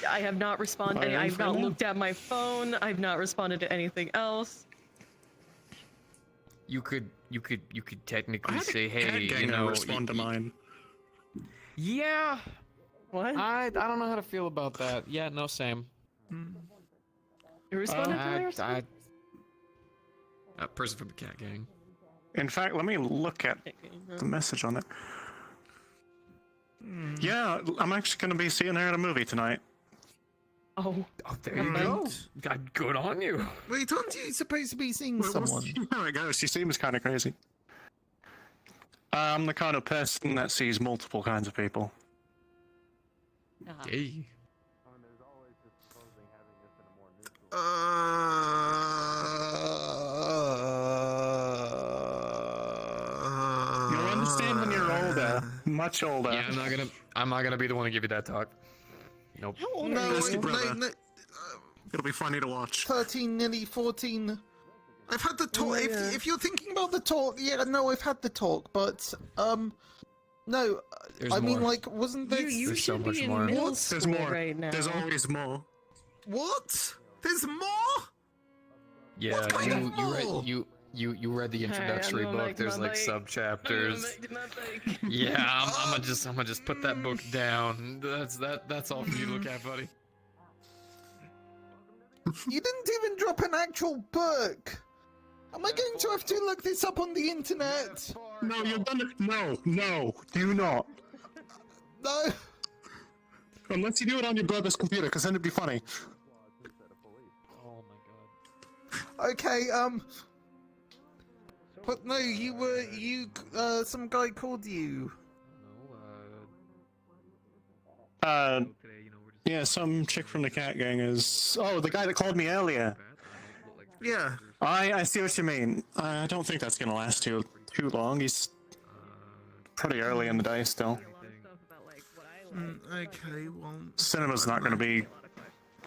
I have not responded. I've not looked at my phone. I've not responded to anything else. You could technically say, hey, you know, respond to mine. Yeah. What? I don't know how to feel about that. Yeah, no, same. You responded to me or Person from the cat gang. In fact, let me look at the message on it. Yeah, I'm actually going to be seeing her at a movie tonight. Oh, there you go. God, good on you. Wait, aren't you supposed to be seeing someone? There it goes. She seems kind of crazy. I'm the kind of person that sees multiple kinds of people. Hey. You'll understand when you're older, much older. Yeah, I'm not gonna be the one to give you that talk. Nope. No, It'll be funny to watch. 13, nearly 14. I've had the talk. If you're thinking about the talk, yeah, no, I've had the talk, but no, There's I mean, more. like, wasn't there? There's so much more. There's more. There's always more. What? There's more? Yeah, What kind of more? you read the introductory book. There's like sub chapters. Yeah, I'm gonna just put that book down. That's all for you to look at, buddy. You didn't even drop an actual book. Am I going to have to look this up on the internet? No, you're gonna. No, do not. No. Unless you do it on your brother's computer, because then it'd be funny. Oh my god. Okay, but no, some guy called you. Yeah, some chick from the cat gang is. Oh, the guy that called me earlier. Yeah. I see what you mean. I don't think that's gonna last too long. He's pretty early in the day still. Okay, well... Cinema's not gonna be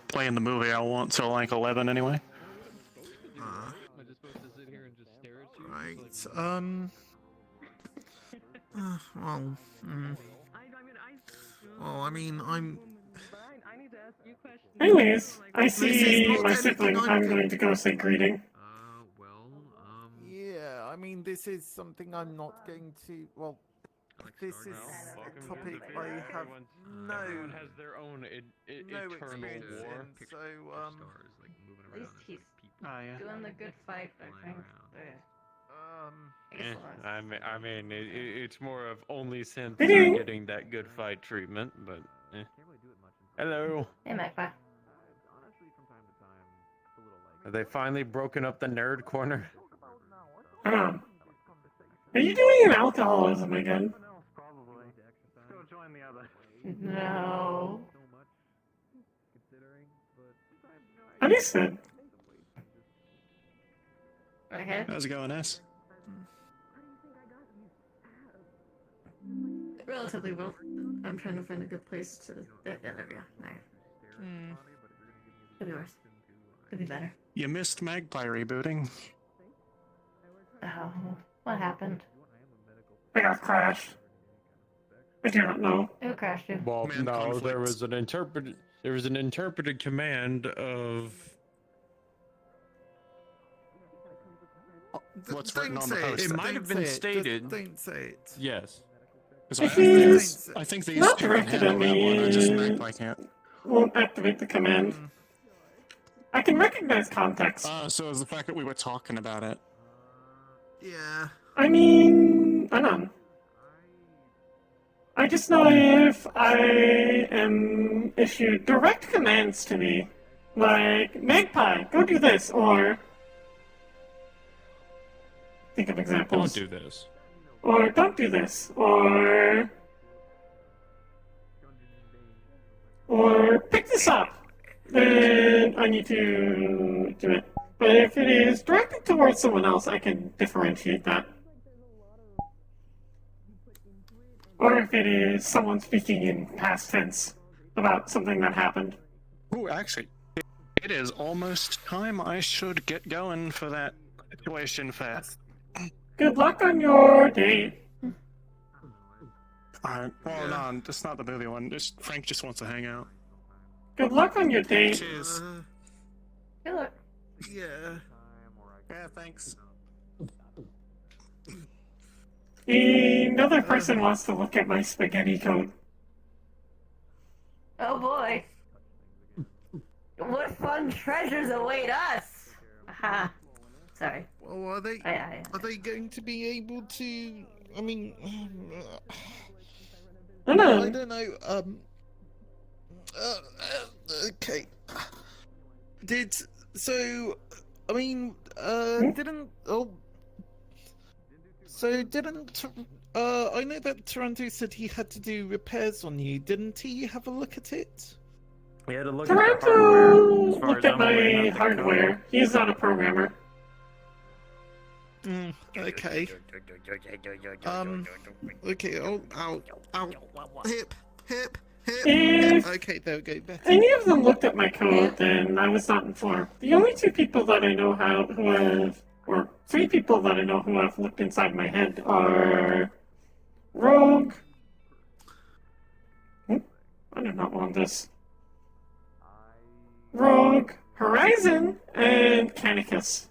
playing the movie I want till like 11 anyway. Right, well, well, I mean, I'm... Anyways, I see my sibling. I'm going to go say greeting. Yeah, I mean, this is something I'm not going to... Well, this is a topic I have Everyone has their own no eternal experience war. in, so, At least he's Oh, yeah. doing the good fight, I think. I mean, it's more of only since Greeting. you're getting that good fight treatment, but. Hello. Hey, Magpie. Have they finally broken up the nerd corner? Are you doing an alcoholism again? Go join the other. No. Understood. Okay. How's it going, S? Relatively well. I'm trying to find a good place to. There we go. Alright. Could be worse. Could be better. You missed Magpie rebooting. Oh, what happened? I got crashed. I do not know. Who crashed you? Well, Man, no, conflicts. there was an interpreted command of. What's written on the post? It might have been stated. Don't say it. Yes. I think these Not two can directed handle at that one. I just me. Magpie can't. Won't activate the command. I can recognize context. So is the fact that we were talking about it. Yeah. I mean, I don't know. I just know if I am issued direct commands to me, like, Magpie, go do this, or... Think of examples. Don't do this. Or don't do this, or pick this up, then I need to do it. But if it is directed towards someone else, I can differentiate that. Or if it is someone speaking in past tense about something that happened. Ooh, actually, it is almost time I should get going for that situation fast. Good luck on your date. Alright, well, no, it's not the movie one. Frank just wants to hang out. Good luck on your date. Cheers. Good luck. Yeah. Yeah, thanks. Another person wants to look at my spaghetti coat. Oh boy. What fun treasures await us! Aha. Sorry. Well, are they? Are they going to be able to? I mean, I don't know. Okay. I mean, didn't? Oh. So didn't? I know that Toronto said he had to do repairs on you. Didn't he have a look at it? We had to look at the hardware. Toronto As far looked as at I'm aware, my not the hardware. code. He's not a programmer. Okay. Okay. Oh, ow, ow, hip. If Okay, there we go. Better. any of them looked at my code, then I was not informed. The only two people that I know or three people that I know who have looked inside my head are Rogue. I do not want this. Rogue, Horizon, and Canicus.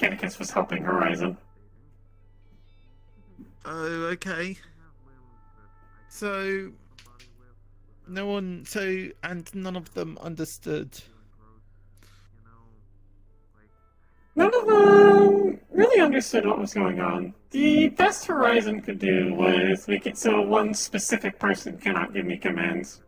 Canicus was helping Horizon. Oh, okay. So, no one. So, and none of them understood. None of them really understood what was going on. The best Horizon could do was make it so one specific person cannot give me commands.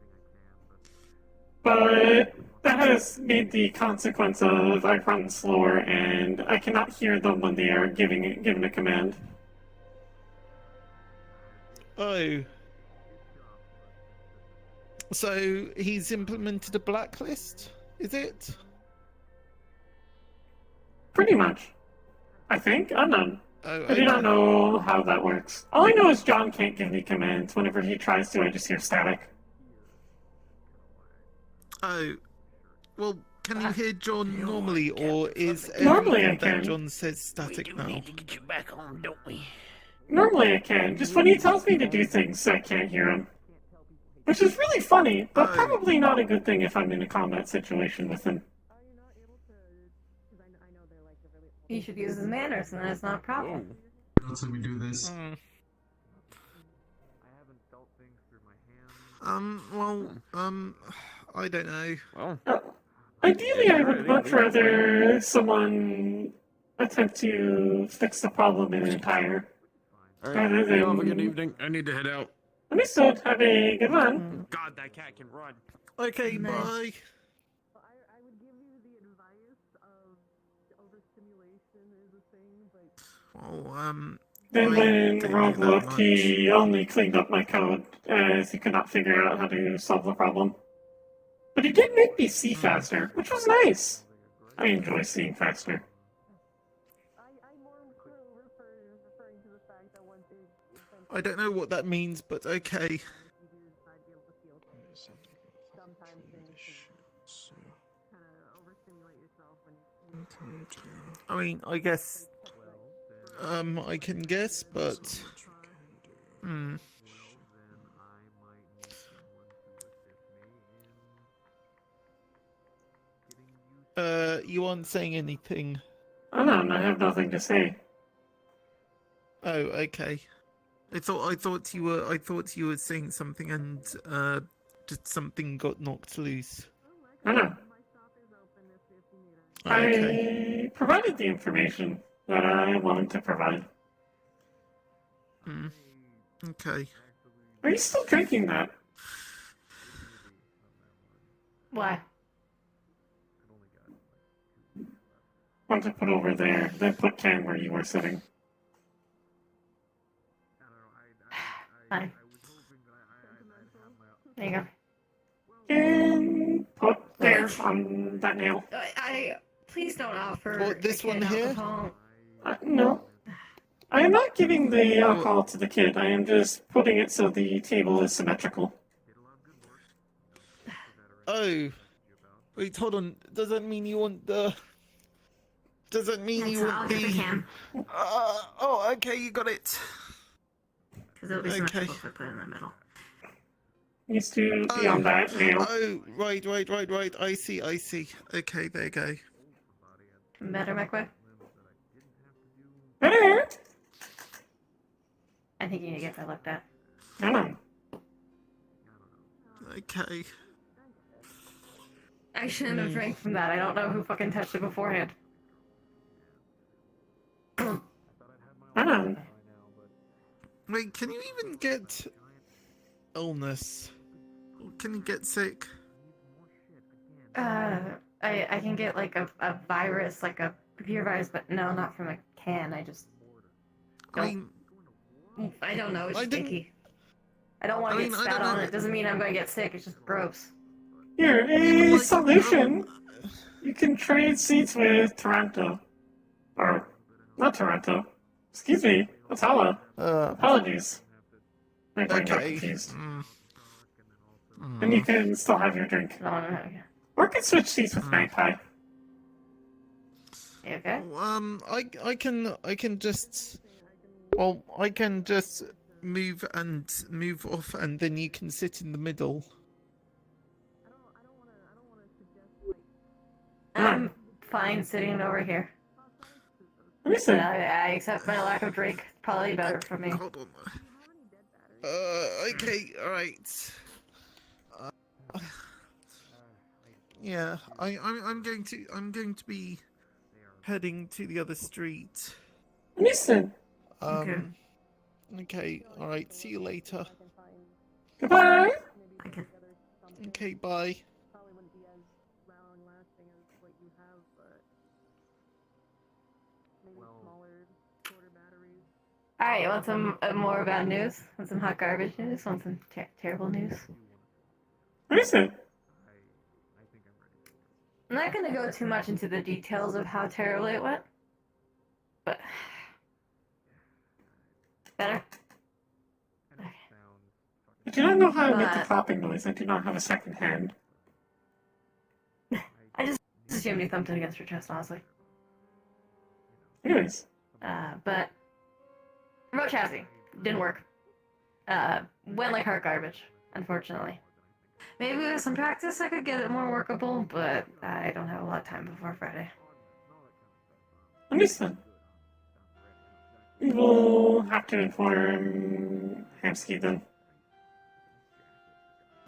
But that has made the consequence of I run slower and I cannot hear them when they are given a command. Oh. So he's implemented a blacklist, is it? Pretty much. I think. I'm not. Oh, I do not know how that works. All I know is John can't give me commands. Whenever he tries to, I just hear static. Oh, well, can you hear John normally, or is Normally I everything that can. John says static now? Get you back home, don't we? Normally I can. Just when he tells me to do things, I can't hear him. Which is really funny, but probably not a good thing if I'm in a combat situation with him. He should use his manners, and then it's not a problem. That's how we do this. I don't know. Ideally, I would much rather someone attempt to fix the problem in an entire. Rather You have a good than. evening. I need to head out. Understood. Have a good one. God, that cat can run. Okay, bye. Well, Then I when don't Rogue know that looked, he only cleaned up my code as he could not figure out how to solve the problem. But he did make me see faster, which was nice. I enjoy seeing faster. I don't know what that means, but okay. I mean, I guess. I can guess, but. You aren't saying anything. I have nothing to say. Oh, okay. I thought you were saying something, and just something got knocked loose. No. Okay. I provided the information that I wanted to provide. Okay. Are you still drinking that? Why? Want to put over there, then put Ken where you were sitting. Fine. There you go. And put there on that nail. I please don't offer. What, this a kid one here? alcohol. No. I am not giving the alcohol to the kid. I am just putting it so the table is symmetrical. Oh. Wait, hold on. Does that mean you want the... Does that mean you want I'll get the can. Oh, okay, you got it. Because it'll be symmetrical if I put it in the middle. Needs to be on that nail. Oh, right. I see. Okay, there you go. Better, Magpie? Better! I think you need to get that looked at. Come on. Okay. I shouldn't have drank from that. I don't know who fucking touched it beforehand. Wait, can you even get illness? Or can you get sick? I can get like a virus, like a computer virus, but no, not from a can. I just don't. I don't know. It's just icky. I don't want to get spat on. It doesn't mean I'm going to get sick. It's just gross. Here, a solution. You can trade seats with Toronto. Or, not Toronto. Excuse me, that's Hala. Apologies. I got confused. And you can still have your drink. Or can switch seats with Magpie. You okay? I can just... Well, I can just move off, and then you can sit in the middle. I'm fine sitting over here. Listen. I accept my lack of drink. Probably better for me. Hold on. Okay, alright. Yeah, I'm going to be heading to the other street. Listen. Okay, alright, see you later. Goodbye. Okay, bye. Alright, you want some more bad news? Want some hot garbage news? Want some terrible news? Listen. I'm not gonna go too much into the details of how terribly it went, but better. I do not know how to make the clapping noise. I do not have a second hand. I just assumed you thumped it against your chest, honestly. Anyways. But remote chassis didn't work. Went like hot garbage, unfortunately. Maybe with some practice I could get it more workable, but I don't have a lot of time before Friday. Understood. We will have to inform Hamsky then.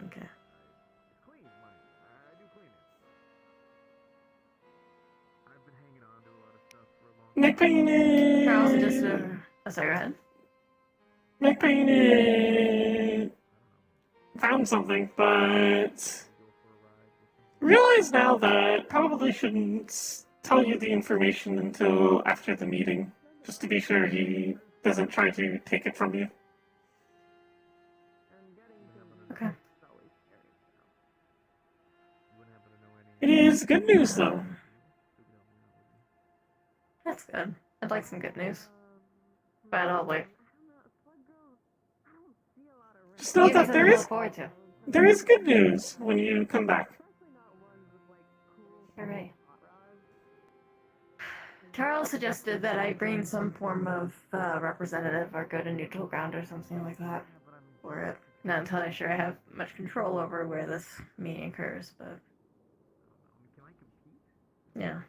Okay. Magpie! Charles just sorry, go ahead. Magpie found something, but realize now that probably shouldn't tell you the information until after the meeting, just to be sure he doesn't try to take it from you. Okay. It is good news, though. That's good. I'd like some good news. But I'll wait. Just know that to look forward to. there is good news when you come back. Alright. Charles suggested that I bring some form of representative or go to neutral ground or something like that for it. Not entirely sure I have much control over where this meeting occurs, but yeah.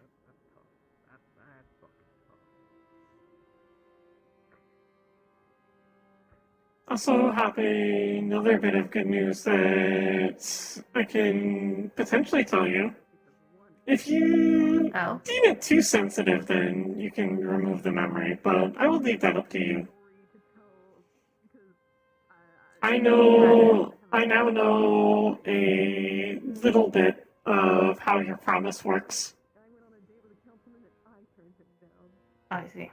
Also have another bit of good news that I can potentially tell you. If you deem it too sensitive, then you can remove the memory, but I will leave that up to you. I now know a little bit of how your promise works. I see.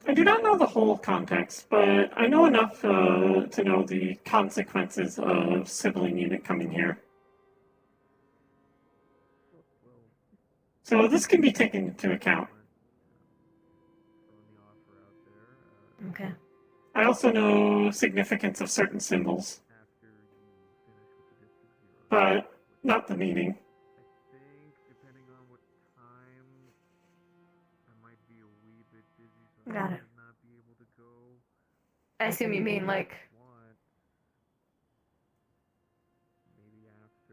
I do not know the whole context, but I know enough to know the consequences of sibling unit coming here. So this can be taken into account. Okay. I also know significance of certain symbols, but not the meaning. Got it. I assume you mean like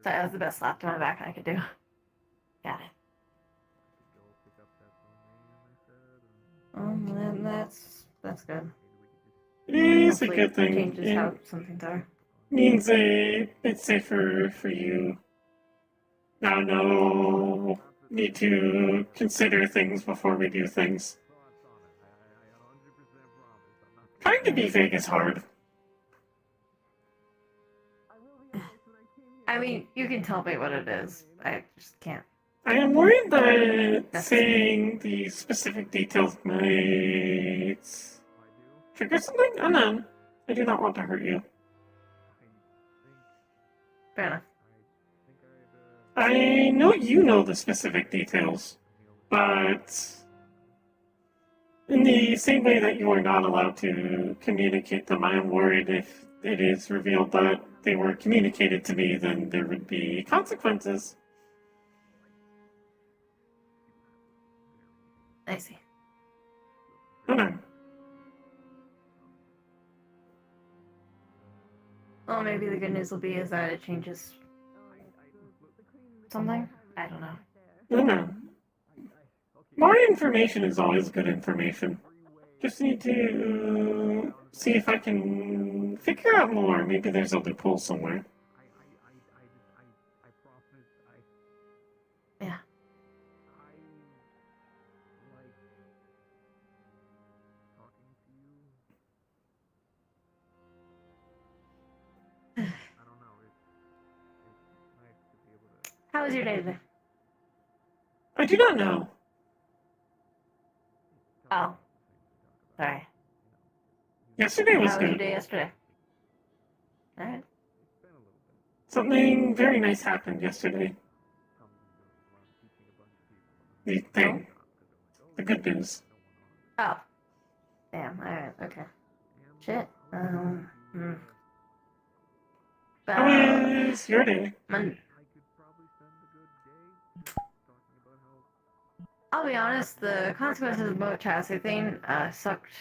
that was the best slap to my back I could do. Got it. Then that's good. It is Hopefully a good thing. Changes It how something's are. means a bit safer for you. Now no need to consider things before we do things. Trying to be vague is hard. I mean, you can tell me what it is. I just can't. I am worried that saying the specific details might trigger something? Oh no, I do not want to hurt you. Fair enough. I know you know the specific details, but in the same way that you are not allowed to communicate them, I am worried if it is revealed that they were communicated to me, then there would be consequences. I see. Oh no. Well, maybe the good news will be is that it changes something. I don't know. Oh no. More information is always good information. Just need to see if I can figure out more. Maybe there's a loophole somewhere. Yeah. How was your day today? I do not know. Oh. Sorry. Yesterday was How was your good. day yesterday? Alright. Something very nice happened yesterday. The thing. The good news. Oh. Damn, alright, okay. Shit. How was your day? I'll be honest, the consequences of the boat chassis thing sucked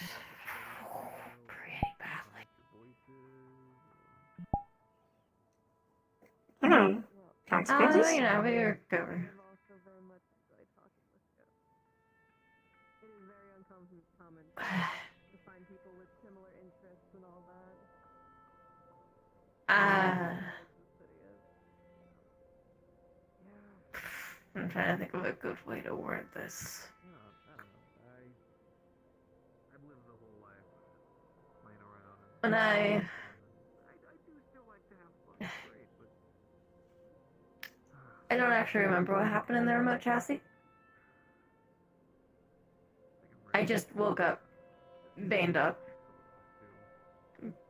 pretty badly. I don't know. Consequences? You know, we recover. I'm trying to think of a good way to word this. When I don't actually remember what happened in the remote chassis. I just woke up, banged up,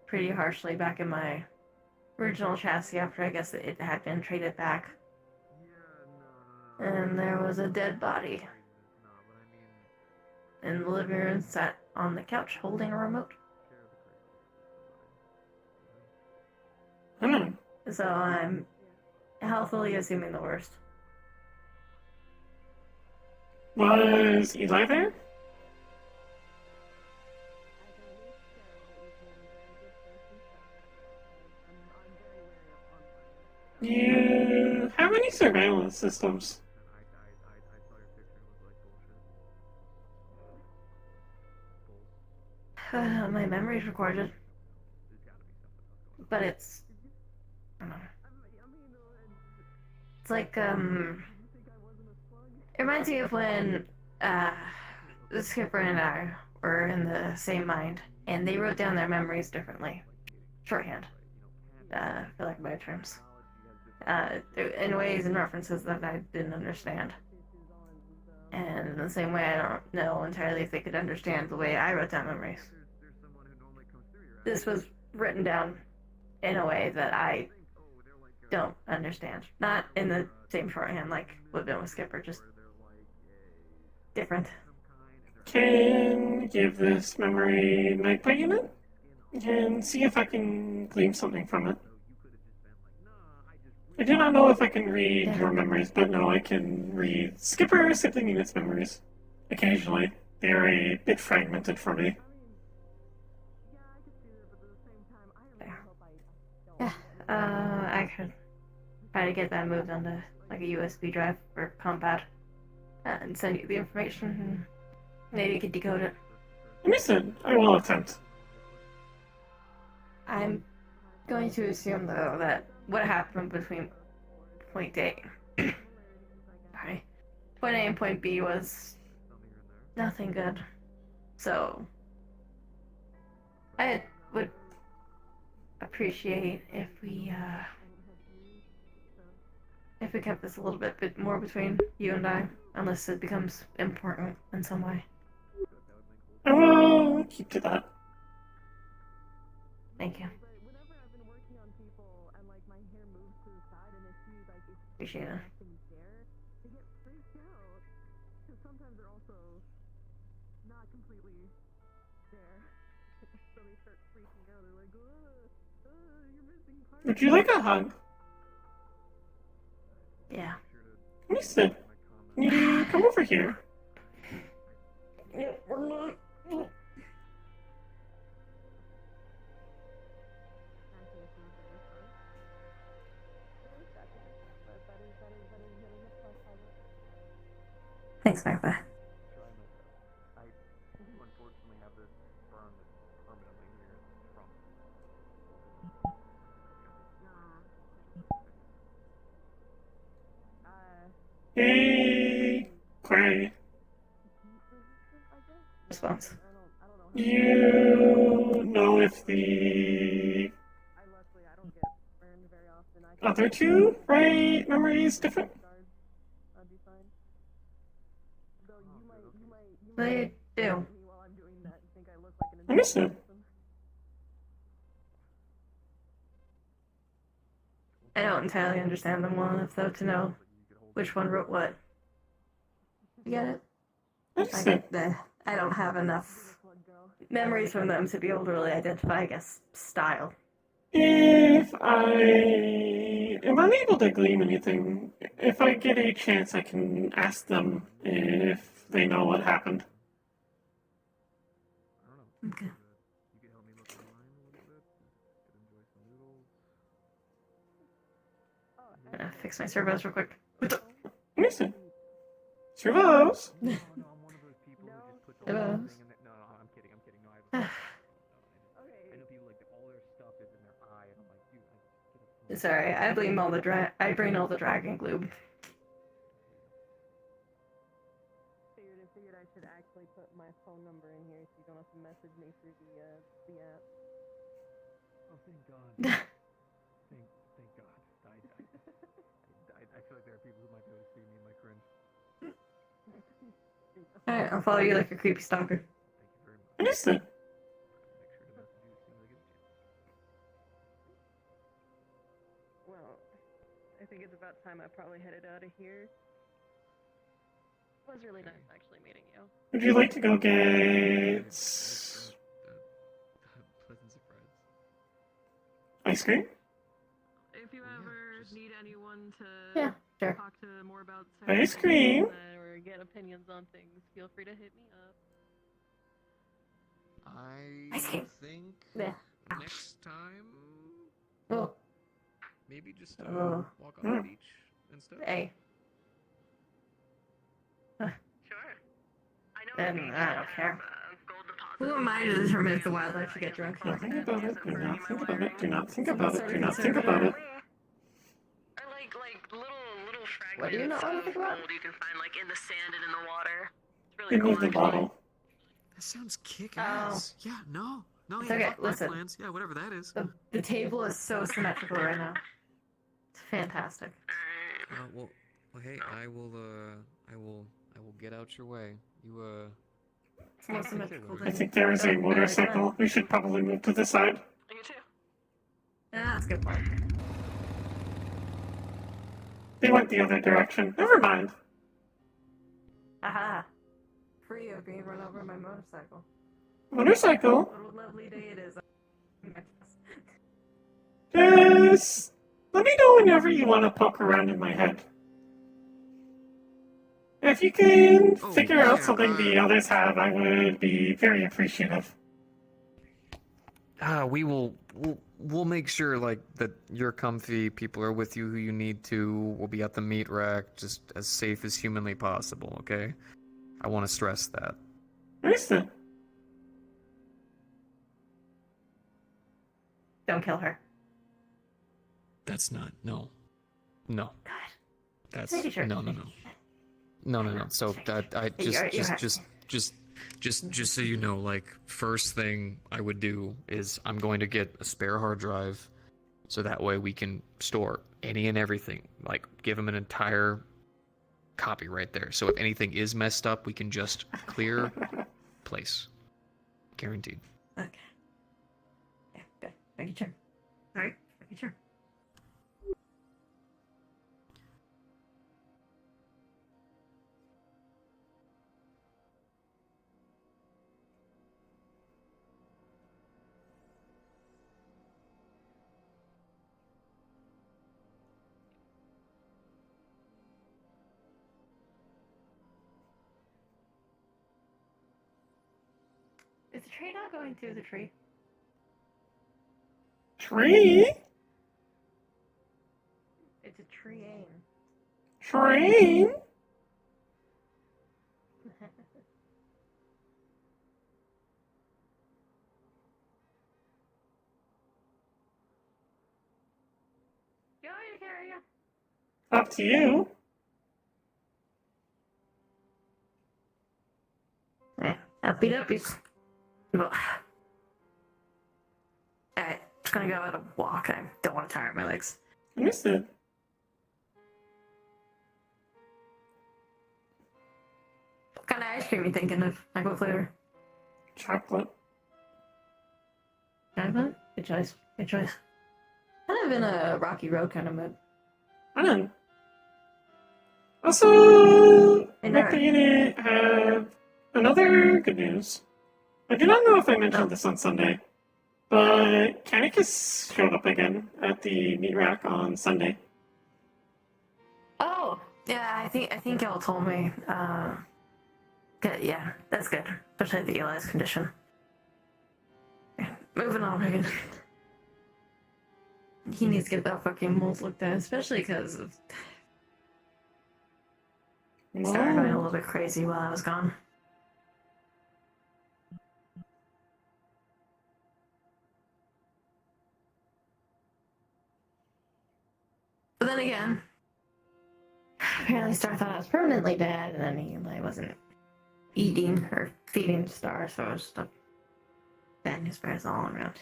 pretty harshly back in my original chassis after I guess it had been traded back. And there was a dead body in the living room, sat on the couch holding a remote. So I'm healthily assuming the worst. Was Eli there? You have any surveillance systems? My memory's recorded. But it's... I don't know. It's like, it reminds me of when, the skipper and I were in the same mind, and they wrote down their memories differently. Shorthand. For lack of better terms. In ways and references that I didn't understand. And in the same way, I don't know entirely if they could understand the way I wrote down memories. This was written down in a way that I don't understand. Not in the same shorthand like would have been with Skipper, just different. Can give this memory Magpie unit and see if I can glean something from it. I do not know if I can read your memories, but no, I can read Skipper Sibling Unit's memories. Occasionally. They are a bit fragmented for me. Yeah, I could try to get that moved onto like a USB drive or compad and send you the information and maybe you could decode it. Understood. I will attempt. I'm going to assume though that what happened between point A sorry, point A and point B was nothing good. So I would appreciate if we kept this a little bit more between you and I, unless it becomes important in some way. I will keep to that. Thank you. Appreciate it. Would you like a hug? Yeah. Understood. Can you come over here? Thanks, Magpie. Hey, Gray. Response. You know if the other two, right, memories different? They do. Understood. I don't entirely understand them well enough, though, to know which one wrote what. You get it? I don't have enough memories from them to be able to really identify, I guess, style. If I am unable to glean anything, if I get a chance, I can ask them if they know what happened. Okay. I'm gonna fix my servos real quick. Listen. Servos! Servos. Sorry, I bring all the dragon glue. Figured I should actually put my phone number in here so you don't have to message me through the app. Oh, thank God. thank God. I feel like there are people who might be able to see me in my cringe. Alright, I'll follow you like a creepy stalker. Understood. Well, I think it's about time I probably headed out of here. It was really nice actually meeting you. Would you like to go get Pleasant surprise. ice cream? If you ever need anyone to sure. talk to more about Ice cream. or get opinions on things, feel free to hit me up. I think next time Oh. maybe just walk on Mm. the beach and stuff. Hey. Then I don't care. Who am I to determine if the wildlife should get drunk? Don't think about it. Do not think about it. Do not think about it. Do not think about it. Or like little fragments What do you not want to think about? you can find like in the sand and in the water. It's really Give me cool. the bottle. That sounds kick-ass. Yeah, no, It's yeah, okay, fuck my listen. plans. Yeah, whatever that is. The table is so symmetrical right now. It's fantastic. Well, hey, I will get out your way. You It's more symmetrical I think there is a motorcycle. We should probably move to the side. You too. Yeah, that's a good point. They went the other direction. Never mind. Aha. Free of being run over by my motorcycle. Motorcycle? What a lovely day it is. Just let me know whenever you want to poke around in my head. If you can figure out something the others have, I would be very appreciative. We'll make sure like that you're comfy, people are with you who you need to. We'll be at the meat rack just as safe as humanly possible, okay? I want to stress that. Understood. Don't kill her. That's not no. God. That's Making sure. no. So that I just so you know, like first thing I would do is I'm going to get a spare hard drive, so that way we can store any and everything. Like give them an entire copy right there. So if anything is messed up, we can just clear place. Guaranteed. Okay. Yeah, good. Making sure. Alright, making sure. Is the tree not going through the tree? Tree? It's a train. Train? You want me to carry you? Up to you. Uppy duppies. Alright, just gonna go out a walk. I don't want to tire my legs. Understood. What kind of ice cream you thinking of? Like what flavor? Chocolate. Chocolate? Good choice. Good choice. Kind of in a Rocky Road kind of mood. And also, And Magpie have another good news. I do not know if I mentioned this on Sunday, but Canicus showed up again at the meat rack on Sunday. Oh, yeah, I think y'all told me. Good, yeah, that's good. Especially the Eli's condition. Okay, moving on, Megan. He needs to get that fucking mold looked at, especially because of... He started going a little bit crazy while I was gone. But then again, apparently Star thought I was permanently dead, and then he like wasn't eating or feeding Star, so it was just bad news bears all around.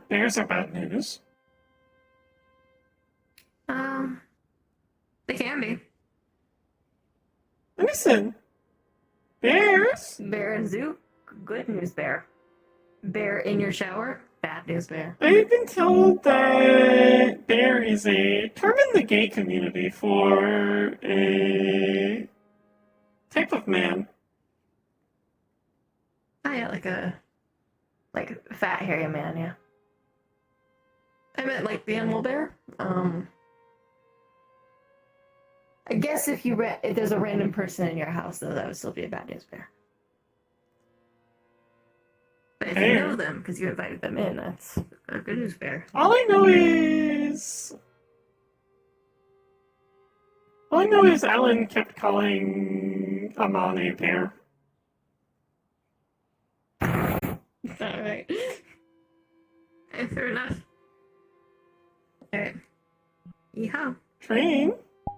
Bears are bad news. They can be. Listen, bears. Bear and zoo, good news bear. Bear in your shower, bad news bear. I've been told that bear is a term in the gay community for a type of man. Oh yeah, like a fat hairy man, yeah. I meant like the animal bear. I guess if there's a random person in your house, though, that would still be a bad news bear. But if you know them, because you invited them in, that's a good news bear. All I know is Alan kept calling Amon a bear. Alright. Fair enough. Alright. Yeehaw. Train.